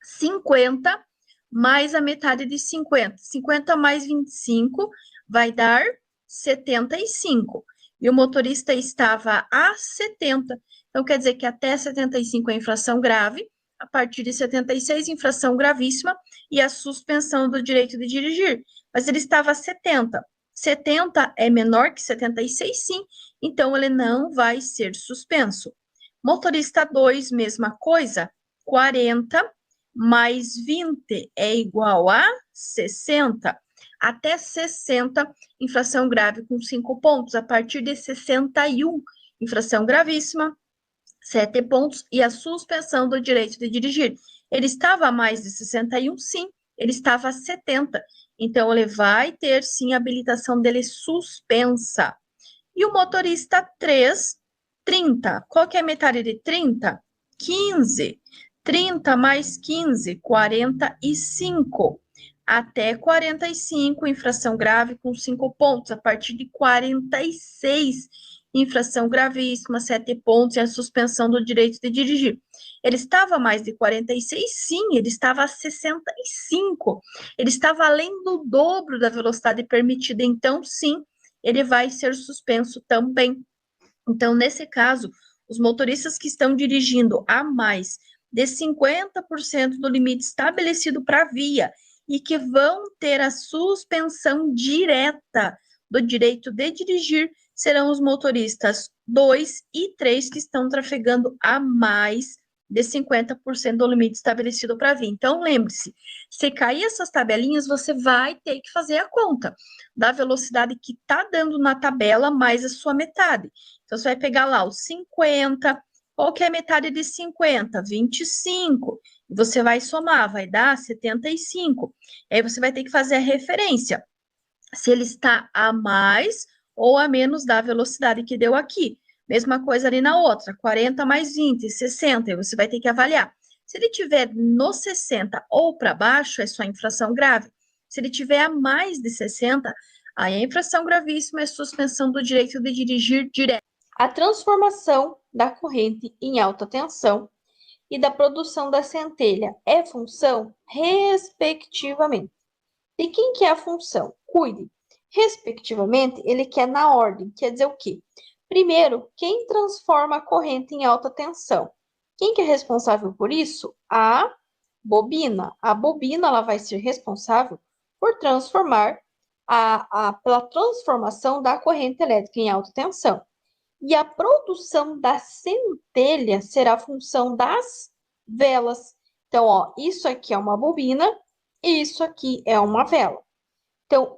50 mais a metade de 50. 50 mais 25 vai dar 75. E o motorista estava a 70. Então, quer dizer que até 75 é infração grave, a partir de 76, infração gravíssima e a suspensão do direito de dirigir. Mas ele estava a 70. 70 é menor que 76, sim, então ele não vai ser suspenso. Motorista 2, mesma coisa, 40 mais 20 é igual a 60. Até 60, infração grave com 5 pontos. A partir de 61, infração gravíssima, 7 pontos e a suspensão do direito de dirigir. Ele estava a mais de 61, sim, ele estava a 70. Então, ele vai ter, sim, a habilitação dele suspensa. E o motorista 3, 30. Qual que é a metade de 30? 15. 30 mais 15, 45. Até 45, infração grave com 5 pontos. A partir de 46, infração gravíssima, 7 pontos e a suspensão do direito de dirigir. Ele estava a mais de 46? Sim, ele estava a 65. Ele estava além do dobro da velocidade permitida, então, sim, ele vai ser suspenso também. Então, nesse caso, os motoristas que estão dirigindo a mais de 50% do limite estabelecido para a via e que vão ter a suspensão direta do direito de dirigir serão os motoristas 2 e 3 que estão trafegando a mais de 50% do limite estabelecido para a via. Então, lembre-se, se cair essas tabelinhas, você vai ter que fazer a conta da velocidade que está dando na tabela mais a sua metade. Então, você vai pegar lá os 50, qual que é a metade de 50? 25. E você vai somar, vai dar 75. Aí você vai ter que fazer a referência, se ele está a mais ou a menos da velocidade que deu aqui. Mesma coisa ali na outra, 40 mais 20, 60, e você vai ter que avaliar. Se ele tiver no 60 ou para baixo, é só infração grave. Se ele tiver a mais de 60, aí a infração gravíssima é suspensão do direito de dirigir direto. A transformação da corrente em alta tensão e da produção da centelha é função, respectivamente. De quem que é a função? Cuide. Respectivamente, ele quer na ordem. Quer dizer o quê? Primeiro, quem transforma a corrente em alta tensão? Quem que é responsável por isso? A bobina. A bobina ela vai ser responsável por transformar pela transformação da corrente elétrica em alta tensão. E a produção da centelha será a função das velas. Então, ó, isso aqui é uma bobina e isso aqui é uma vela. Então,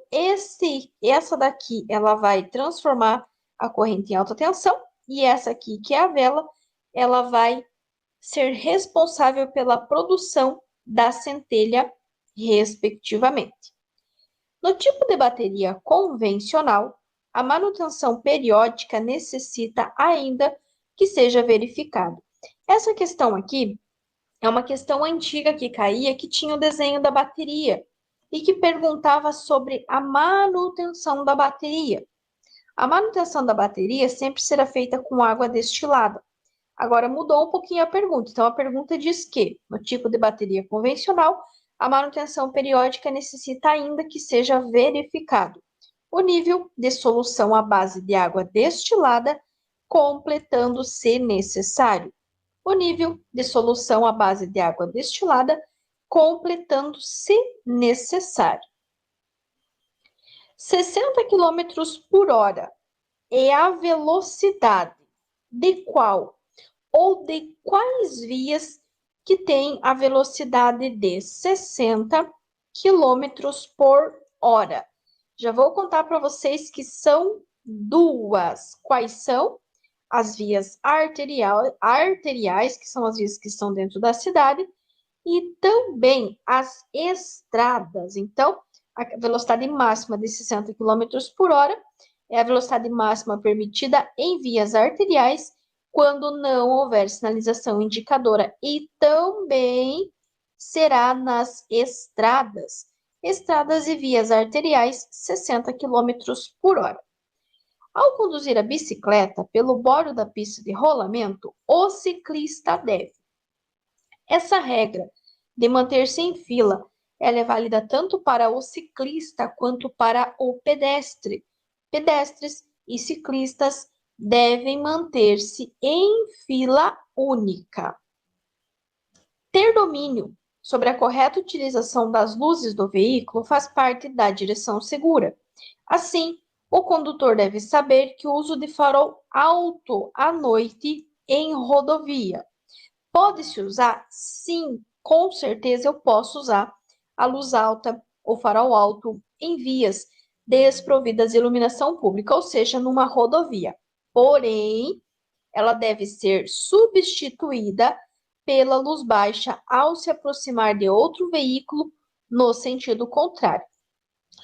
essa daqui, ela vai transformar a corrente em alta tensão e essa aqui, que é a vela, ela vai ser responsável pela produção da centelha, respectivamente. No tipo de bateria convencional, a manutenção periódica necessita ainda que seja verificado. Essa questão aqui é uma questão antiga que caía, que tinha o desenho da bateria e que perguntava sobre a manutenção da bateria. A manutenção da bateria sempre será feita com água destilada. Agora mudou um pouquinho a pergunta. Então, a pergunta diz que, no tipo de bateria convencional, a manutenção periódica necessita ainda que seja verificado o nível de solução à base de água destilada, completando, se necessário, o nível de solução à base de água destilada, completando, se necessário. 60 km por hora é a velocidade de qual ou de quais vias que tem a velocidade de 60 km por hora. Já vou contar para vocês que são duas. Quais são? As vias arteriais, que são as vias que estão dentro da cidade, e também as estradas. Então, a velocidade máxima de 60 km por hora é a velocidade máxima permitida em vias arteriais quando não houver sinalização indicadora, e também será nas estradas. Estradas e vias arteriais, 60 km por hora. Ao conduzir a bicicleta pelo bordo da pista de rolamento, o ciclista deve. Essa regra de manter-se em fila, ela é válida tanto para o ciclista quanto para o pedestre. Pedestres e ciclistas devem manter-se em fila única. Ter domínio sobre a correta utilização das luzes do veículo faz parte da direção segura. Assim, o condutor deve saber que o uso de farol alto à noite em rodovia. Pode-se usar? Sim, com certeza eu posso usar a luz alta ou farol alto em vias desprovidas de iluminação pública, ou seja, numa rodovia. Porém, ela deve ser substituída pela luz baixa ao se aproximar de outro veículo no sentido contrário.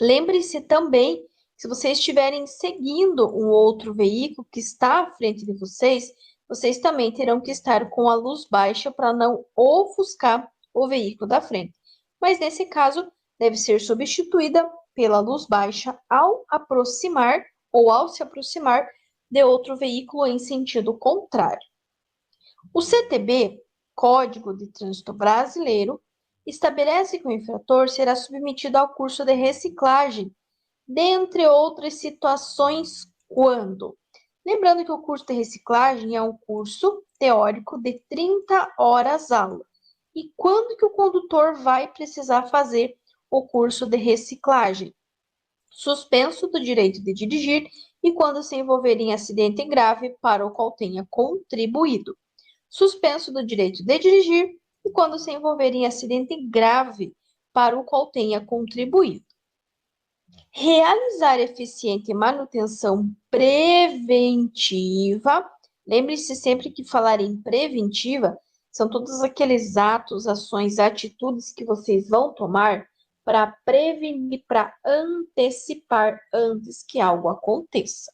Lembre-se também, se vocês estiverem seguindo um outro veículo que está à frente de vocês, vocês também terão que estar com a luz baixa para não ofuscar o veículo da frente. Mas nesse caso, deve ser substituída pela luz baixa ao aproximar ou ao se aproximar de outro veículo em sentido contrário. O CTB, Código de Trânsito Brasileiro, estabelece que o infrator será submetido ao curso de reciclagem, dentre outras situações, quando? Lembrando que o curso de reciclagem é um curso teórico de 30 horas aula. E quando que o condutor vai precisar fazer o curso de reciclagem? Suspenso do direito de dirigir e quando se envolver em acidente grave para o qual tenha contribuído. Suspenso do direito de dirigir e quando se envolver em acidente grave para o qual tenha contribuído. Realizar eficiente manutenção preventiva. Lembre-se sempre que falar em preventiva, são todos aqueles atos, ações, atitudes que vocês vão tomar para prevenir, para antecipar antes que algo aconteça.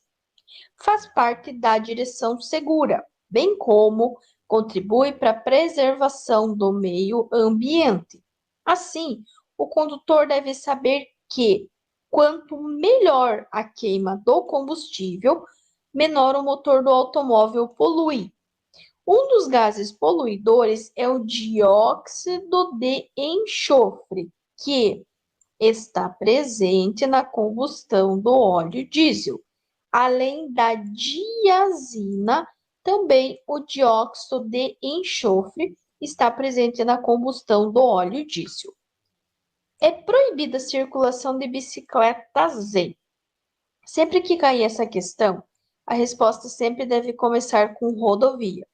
Faz parte da direção segura, bem como contribui para a preservação do meio ambiente. Assim, o condutor deve saber que quanto melhor a queima do combustível, menor o motor do automóvel polui. Um dos gases poluidores é o dióxido de enxofre, que está presente na combustão do óleo diesel. Além da diazina, também o dióxido de enxofre está presente na combustão do óleo diesel. É proibida a circulação de bicicletas em. Sempre que cair essa questão, a resposta sempre deve começar com rodovia.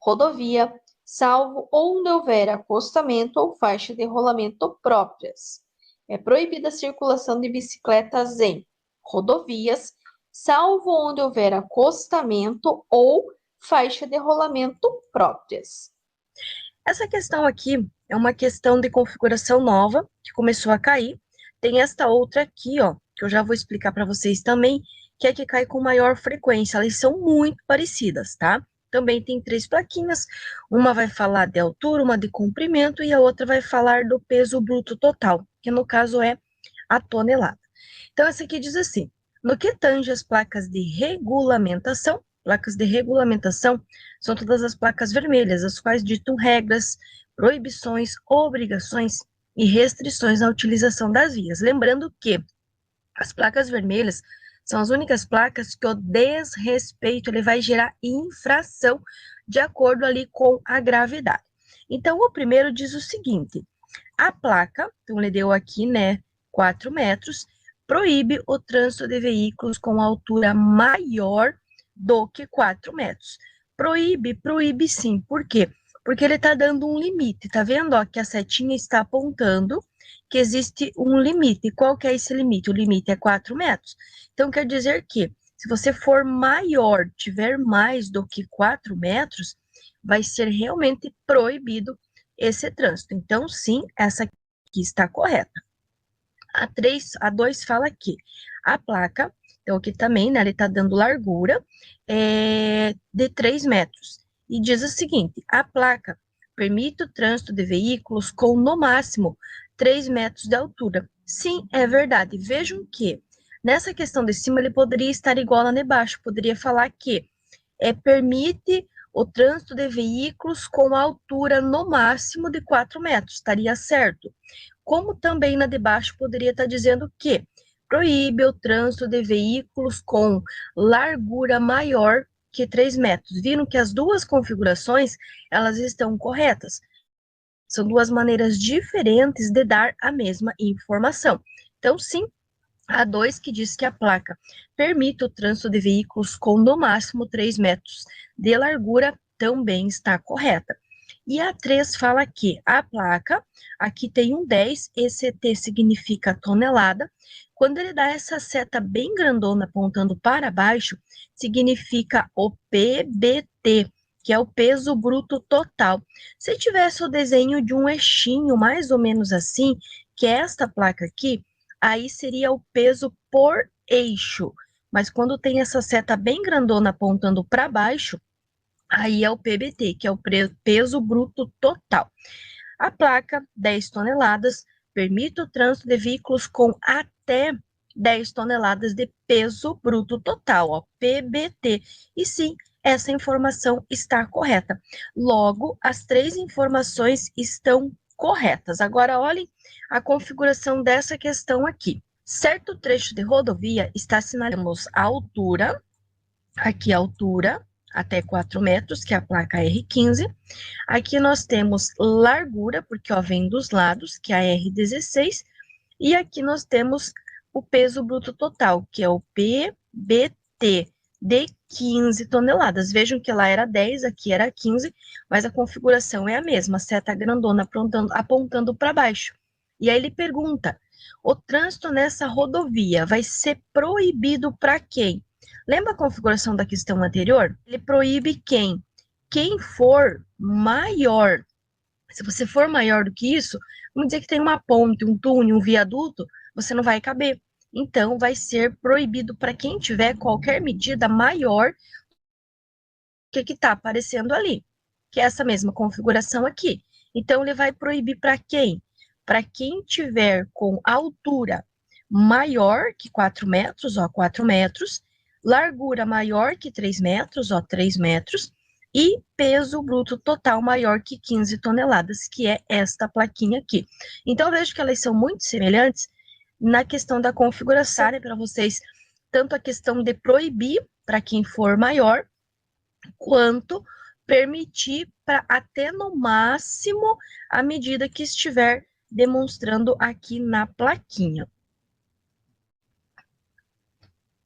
Rodovia, salvo onde houver acostamento ou faixa de rolamento próprias. É proibida a circulação de bicicletas em rodovias, salvo onde houver acostamento ou faixa de rolamento próprias. Essa questão aqui é uma questão de configuração nova, que começou a cair. Tem esta outra aqui, ó, que eu já vou explicar para vocês também, que é que cai com maior frequência. Elas são muito parecidas, tá? Também tem 3 plaquinhas, uma vai falar de altura, uma de comprimento, e a outra vai falar do peso bruto total, que no caso é a tonelada. Então, essa aqui diz assim: no que tange as placas de regulamentação são todas as placas vermelhas, as quais ditam regras, proibições, obrigações e restrições na utilização das vias. Lembrando que as placas vermelhas são as únicas placas que o desrespeito ele vai gerar infração de acordo ali com a gravidade. Então, o primeiro diz o seguinte: a placa, então ele deu aqui, né, 4 metros, proíbe o trânsito de veículos com altura maior do que 4 metros. Proíbe sim. Por quê? Porque ele está dando um limite. Tá vendo, ó, que a setinha está apontando que existe um limite. Qual que é esse limite? O limite é 4 metros. Então, quer dizer que, se você for maior, tiver mais do que 4 metros, vai ser realmente proibido esse trânsito. Então, sim, essa aqui está correta. A 2 fala que a placa, então aqui também, né, ele está dando largura de 3 metros. E diz o seguinte: a placa permite o trânsito de veículos com, no máximo, 3 metros de altura. Sim, é verdade. Vejam que, nessa questão de cima, ele poderia estar igual na de baixo. Poderia falar que permite o trânsito de veículos com altura, no máximo, de 4 metros. Estaria certo. Como também na de baixo poderia estar dizendo que proíbe o trânsito de veículos com largura maior que 3 metros. Viram que as duas configurações, elas estão corretas. São duas maneiras diferentes de dar a mesma informação. Então, sim, a 2 que diz que a placa permite o trânsito de veículos com, no máximo, 3 metros de largura, também está correta. E a 3 fala que a placa, aqui tem um 10, esse T significa tonelada. Quando ele dá essa seta bem grandona apontando para baixo, significa o PBT, que é o peso bruto total. Se tivesse o desenho de um eixinho mais ou menos assim, que é esta placa aqui, aí seria o peso por eixo. Mas quando tem essa seta bem grandona apontando para baixo, aí é o PBT, que é o peso bruto total. A placa, 10 toneladas, permite o trânsito de veículos com até 10 toneladas de peso bruto total, ó, PBT. E sim, essa informação está correta. Logo, as 3 informações estão corretas. Agora, olhem a configuração dessa questão aqui. Certo trecho de rodovia está assinalando a altura, aqui a altura, até 4 metros, que é a placa R15. Aqui nós temos largura, porque ó, vem dos lados, que é a R16. E aqui nós temos o peso bruto total, que é o PBT, de 15 toneladas. Vejam que lá era 10, aqui era 15, mas a configuração é a mesma, a seta grandona apontando para baixo. E aí ele pergunta: o trânsito nessa rodovia vai ser proibido para quem? Lembra a configuração da questão anterior? Ele proíbe quem? Quem for maior. Se você for maior do que isso, vamos dizer que tem uma ponte, um túnel, um viaduto, você não vai caber. Então, vai ser proibido para quem tiver qualquer medida maior que está aparecendo ali, que é essa mesma configuração aqui. Então, ele vai proibir para quem? Para quem tiver com altura maior que 4 metros, ó, 4 metros, largura maior que 3 metros, ó, 3 metros, e peso bruto total maior que 15 toneladas, que é esta plaquinha aqui. Então, vejo que elas são muito semelhantes na questão da configuração, para vocês, tanto a questão de proibir para quem for maior, quanto permitir para até no máximo a medida que estiver demonstrando aqui na plaquinha.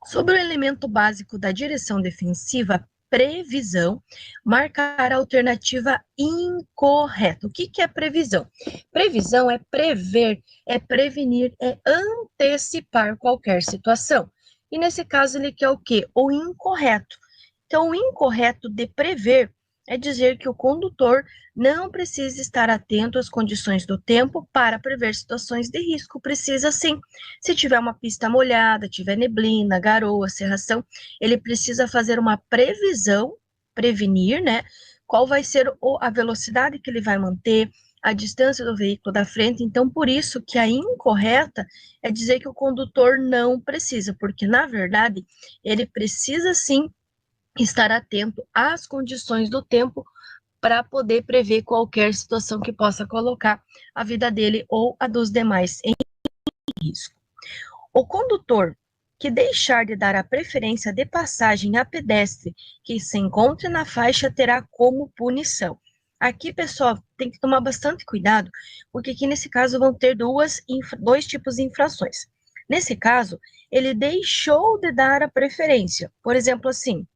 Sobre o elemento básico da direção defensiva, previsão, marcar a alternativa incorreta. O que é previsão? Previsão é prever, é prevenir, é antecipar qualquer situação. E nesse caso ele quer o quê? O incorreto. Então, o incorreto de prever é dizer que o condutor não precisa estar atento às condições do tempo para prever situações de risco. Precisa sim. Se tiver uma pista molhada, tiver neblina, garoa, cerração, ele precisa fazer uma previsão, prevenir, né? Qual vai ser a velocidade que ele vai manter, a distância do veículo da frente. Então, por isso que a incorreta é dizer que o condutor não precisa, porque, na verdade, ele precisa sim estar atento às condições do tempo para poder prever qualquer situação que possa colocar a vida dele ou a dos demais em risco. O condutor que deixar de dar a preferência de passagem a pedestre que se encontre na faixa terá como punição. Aqui, pessoal, tem que tomar bastante cuidado, porque aqui nesse caso vão ter dois tipos de infrações. Nesse caso, ele deixou de dar a preferência. Por exemplo, assim,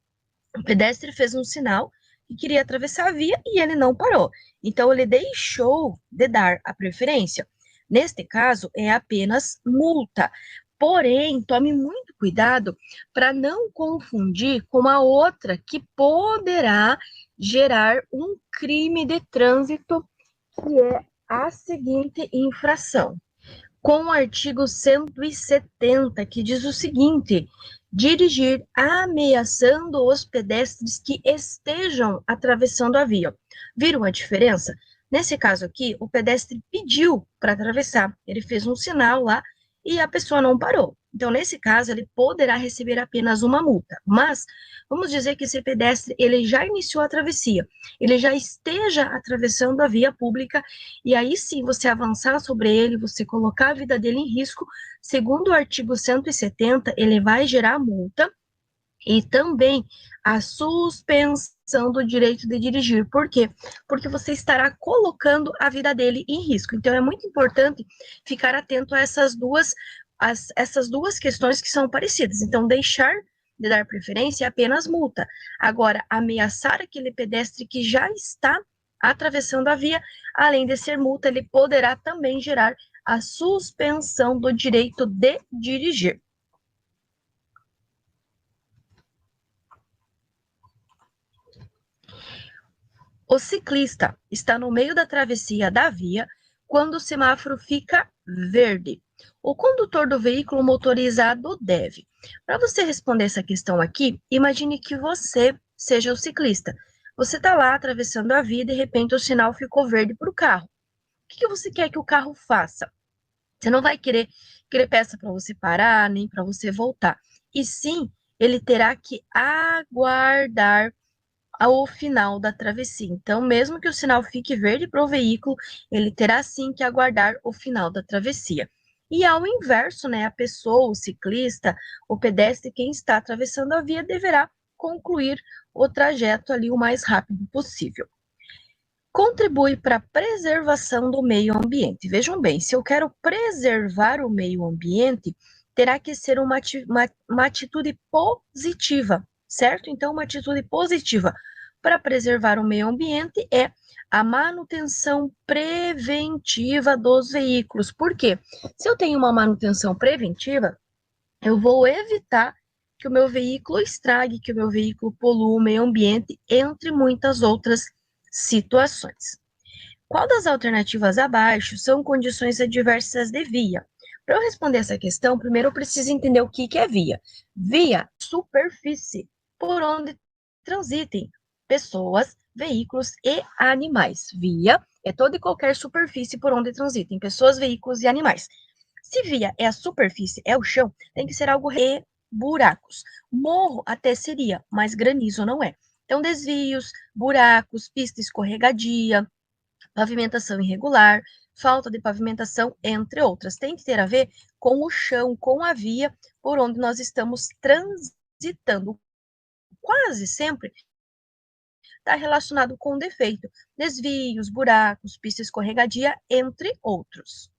o pedestre fez um sinal e queria atravessar a via e ele não parou. Então, ele deixou de dar a preferência. Neste caso, é apenas multa. Porém, tome muito cuidado para não confundir com a outra que poderá gerar um crime de trânsito, que é a seguinte infração. Com o artigo 170, que diz o seguinte: dirigir ameaçando os pedestres que estejam atravessando a via. Viram a diferença? Nesse caso aqui, o pedestre pediu para atravessar, ele fez um sinal lá e a pessoa não parou. Então, nesse caso, ele poderá receber apenas uma multa. Mas, vamos dizer que esse pedestre, ele já iniciou a travessia, ele já esteja atravessando a via pública, e aí sim, você avançar sobre ele, você colocar a vida dele em risco, segundo o artigo 170, ele vai gerar multa e também a suspensão do direito de dirigir. Por quê? Porque você estará colocando a vida dele em risco. Então, é muito importante ficar atento a essas duas questões que são parecidas. Então, deixar de dar preferência é apenas multa. Agora, ameaçar aquele pedestre que já está atravessando a via, além de ser multa, ele poderá também gerar a suspensão do direito de dirigir. O ciclista está no meio da travessia da via quando o semáforo fica verde. O condutor do veículo motorizado deve. Para você responder essa questão aqui, imagine que você seja o ciclista. Você está lá atravessando a via e de repente o sinal ficou verde para o carro. O que você quer que o carro faça? Você não vai querer que ele peça para você parar, nem para você voltar. E sim, ele terá que aguardar ao final da travessia. Então, mesmo que o sinal fique verde para o veículo, ele terá sim que aguardar o final da travessia. E ao inverso, né, a pessoa, o ciclista, o pedestre, quem está atravessando a via, deverá concluir o trajeto ali o mais rápido possível. Contribui para a preservação do meio ambiente. Vejam bem, se eu quero preservar o meio ambiente, terá que ser uma atitude positiva, certo? Então, uma atitude positiva para preservar o meio ambiente é a manutenção preventiva dos veículos. Por quê? Se eu tenho uma manutenção preventiva, eu vou evitar que o meu veículo estrague, que o meu veículo polua o meio ambiente, entre muitas outras situações. Qual das alternativas abaixo são condições adversas de via? Para eu responder essa questão, primeiro eu preciso entender o que é via. Via, superfície, por onde transitem pessoas, veículos e animais. Via é toda e qualquer superfície por onde transitem pessoas, veículos e animais. Se via é a superfície, é o chão, tem que ser algo e buracos. Morro até seria, mas granizo não é. Então, desvios, buracos, pista escorregadia, pavimentação irregular, falta de pavimentação, entre outras. Tem que ter a ver com o chão, com a via por onde nós estamos transitando. Quase sempre está relacionado com defeito, desvios, buracos, pista escorregadia, entre outros.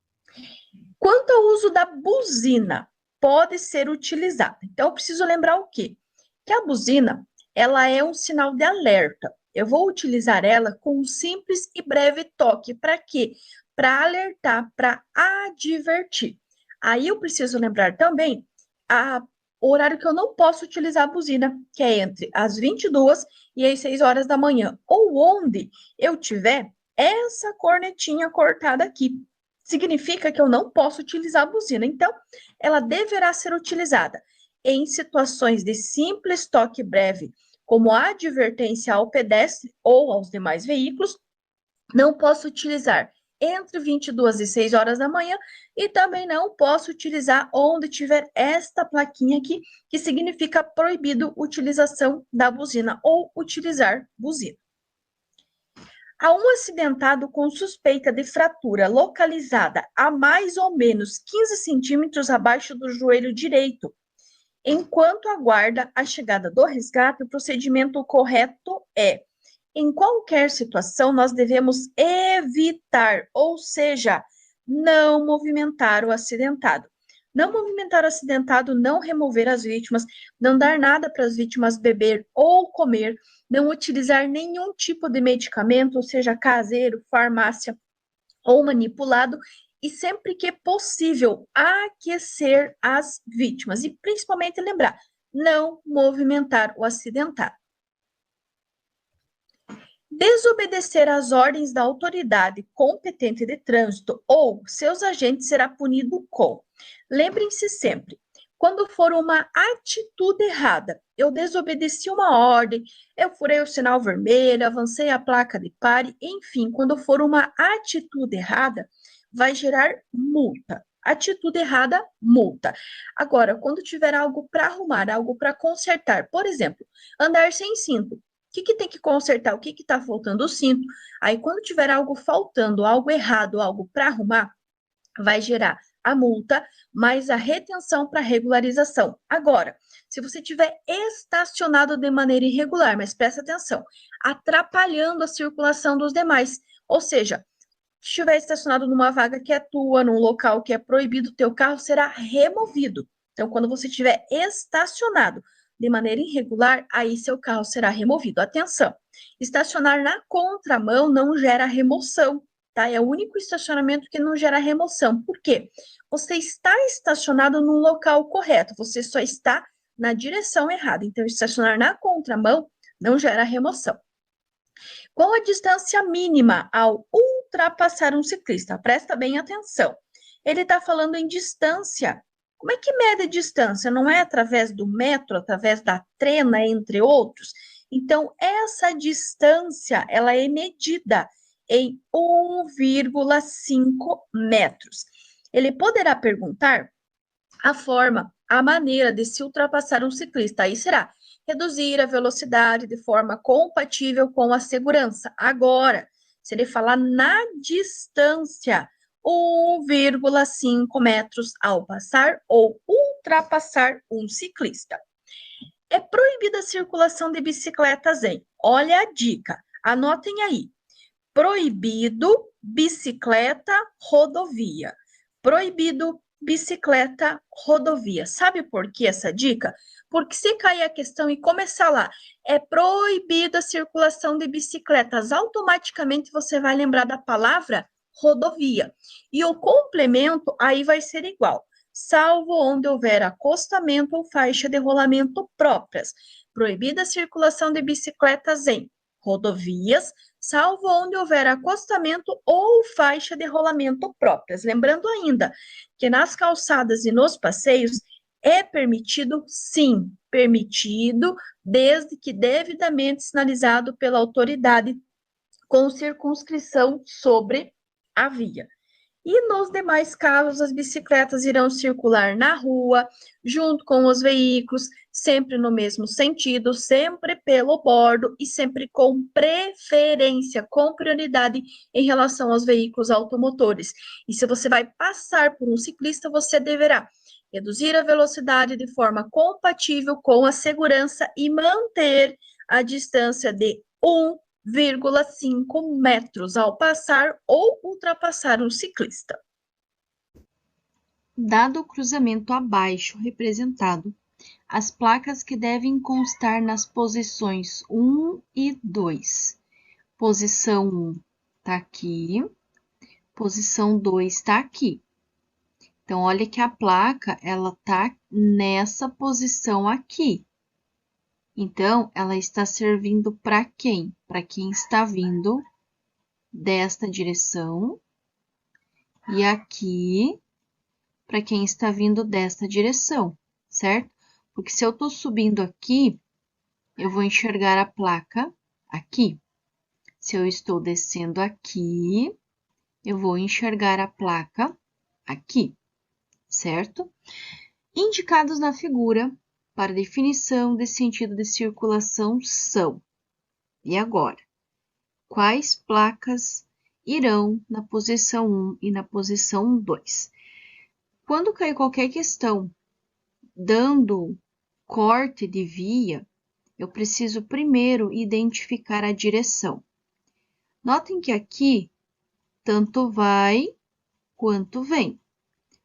Quanto ao uso da buzina, pode ser utilizada. Então, eu preciso lembrar o quê? Que a buzina, ela é um sinal de alerta. Eu vou utilizar ela com um simples e breve toque. Para quê? Para alertar, para advertir. Aí eu preciso lembrar também o horário que eu não posso utilizar a buzina, que é entre as 22 e as 6 horas da manhã, ou onde eu tiver essa cornetinha cortada aqui. Significa que eu não posso utilizar a buzina. Então, ela deverá ser utilizada em situações de simples toque breve, como advertência ao pedestre ou aos demais veículos. Não posso utilizar entre 22 e 6 horas da manhã e também não posso utilizar onde tiver esta plaquinha aqui, que significa proibido utilização da buzina ou utilizar buzina. A um acidentado com suspeita de fratura localizada a mais ou menos 15 centímetros abaixo do joelho direito, enquanto aguarda a chegada do resgate, o procedimento correto é: em qualquer situação, nós devemos evitar, ou seja, não movimentar o acidentado. Não movimentar o acidentado, não remover as vítimas, não dar nada para as vítimas beber ou comer, não utilizar nenhum tipo de medicamento, ou seja, caseiro, farmácia ou manipulado, e sempre que possível, aquecer as vítimas. E principalmente lembrar, não movimentar o acidentado. Desobedecer às ordens da autoridade competente de trânsito ou seus agentes será punido com. Lembrem-se sempre, quando for uma atitude errada, eu desobedeci uma ordem, eu furei o sinal vermelho, avancei a placa de pare, enfim, quando for uma atitude errada, vai gerar multa. Atitude errada, multa. Agora, quando tiver algo para arrumar, algo para consertar, por exemplo, andar sem cinto, o que tem que consertar? O que está faltando? O cinto. Aí, quando tiver algo faltando, algo errado, algo para arrumar, vai gerar a multa, mais a retenção para regularização. Agora, se você tiver estacionado de maneira irregular, mas presta atenção, atrapalhando a circulação dos demais, ou seja, se estiver estacionado numa vaga que é tua, num local que é proibido, teu carro será removido. Então, quando você estiver estacionado de maneira irregular, aí seu carro será removido. Atenção, estacionar na contramão não gera remoção, tá? É o único estacionamento que não gera remoção. Por quê? Você está estacionado no local correto, você só está na direção errada. Então, estacionar na contramão não gera remoção. Qual a distância mínima ao ultrapassar um ciclista? Presta bem atenção. Ele está falando em distância. Como é que mede a distância? Não é através do metro, através da trena, entre outros? Então, essa distância, ela é medida em 1,5 metros. Ele poderá perguntar a forma, a maneira de se ultrapassar um ciclista. Aí será reduzir a velocidade de forma compatível com a segurança. Agora, se ele falar na distância, 1,5 metros ao passar ou ultrapassar um ciclista. É proibida a circulação de bicicletas em, olha a dica, anotem aí, proibido bicicleta rodovia, proibido bicicleta rodovia. Sabe por que essa dica? Porque se cair a questão e começar lá, é proibida a circulação de bicicletas, automaticamente você vai lembrar da palavra rodovia. E o complemento aí vai ser igual, salvo onde houver acostamento ou faixa de rolamento próprias. Proibida a circulação de bicicletas em rodovias, salvo onde houver acostamento ou faixa de rolamento próprias. Lembrando ainda que nas calçadas e nos passeios é permitido, sim, permitido, desde que devidamente sinalizado pela autoridade com circunscrição sobre a via. E nos demais casos, as bicicletas irão circular na rua, junto com os veículos, sempre no mesmo sentido, sempre pelo bordo e sempre com preferência, com prioridade em relação aos veículos automotores. E se você vai passar por um ciclista, você deverá reduzir a velocidade de forma compatível com a segurança e manter a distância de 1,5 metros ao passar ou ultrapassar um ciclista. Dado o cruzamento abaixo representado, as placas que devem constar nas posições 1 e 2. Posição 1 está aqui, posição 2 está aqui. Então, olha que a placa, ela tá nessa posição aqui. Então, ela está servindo para quem? Para quem está vindo desta direção. E aqui, para quem está vindo desta direção, certo? Porque se eu estou subindo aqui, eu vou enxergar a placa aqui. Se eu estou descendo aqui, eu vou enxergar a placa aqui, certo? Indicados na figura para definição de sentido de circulação são. E agora? Quais placas irão na posição 1 e na posição 2? Quando cair qualquer questão dando corte de via, eu preciso primeiro identificar a direção. Notem que aqui tanto vai quanto vem.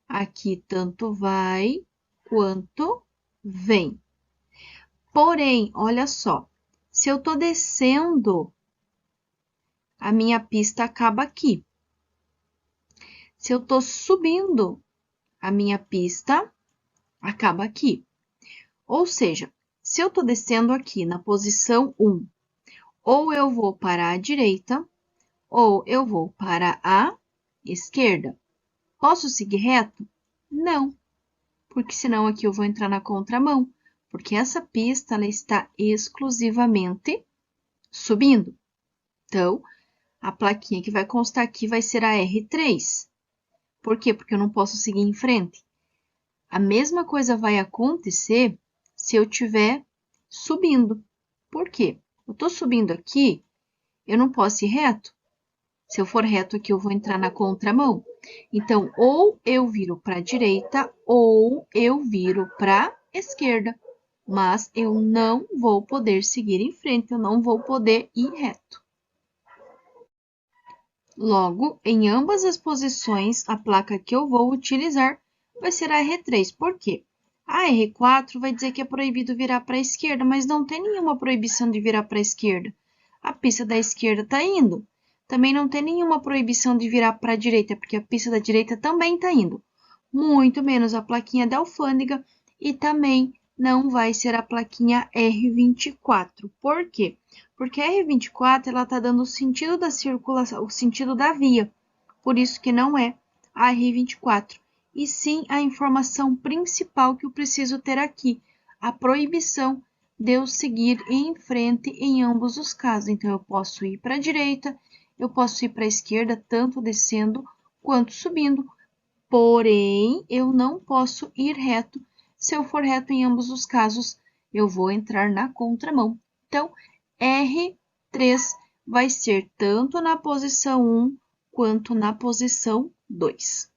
Aqui tanto vai quanto vem. Porém, olha só, se eu tô descendo, a minha pista acaba aqui. Se eu tô subindo, a minha pista acaba aqui. Ou seja, se eu tô descendo aqui na posição 1, ou eu vou para a direita, ou eu vou para a esquerda. Posso seguir reto? Não, porque senão aqui eu vou entrar na contramão, porque essa pista ela está exclusivamente subindo. Então, a plaquinha que vai constar aqui vai ser a R3. Por quê? Porque eu não posso seguir em frente. A mesma coisa vai acontecer se eu estiver subindo. Por quê? Eu estou subindo aqui, eu não posso ir reto. Se eu for reto aqui, eu vou entrar na contramão. Então, ou eu viro para a direita, ou eu viro para a esquerda. Mas eu não vou poder seguir em frente, eu não vou poder ir reto. Logo, em ambas as posições, a placa que eu vou utilizar vai ser a R3. Por quê? A R4 vai dizer que é proibido virar para a esquerda, mas não tem nenhuma proibição de virar para a esquerda. A pista da esquerda está indo. Também não tem nenhuma proibição de virar para a direita, porque a pista da direita também está indo. Muito menos a plaquinha da alfândega e também não vai ser a plaquinha R24. Por quê? Porque a R24 ela está dando o sentido da circulação, o sentido da via. Por isso que não é a R24. E sim a informação principal que eu preciso ter aqui, a proibição de eu seguir em frente em ambos os casos. Então, eu posso ir para a direita, eu posso ir para a esquerda, tanto descendo quanto subindo, porém, eu não posso ir reto. Se eu for reto em ambos os casos, eu vou entrar na contramão. Então, R3 vai ser tanto na posição 1 quanto na posição 2.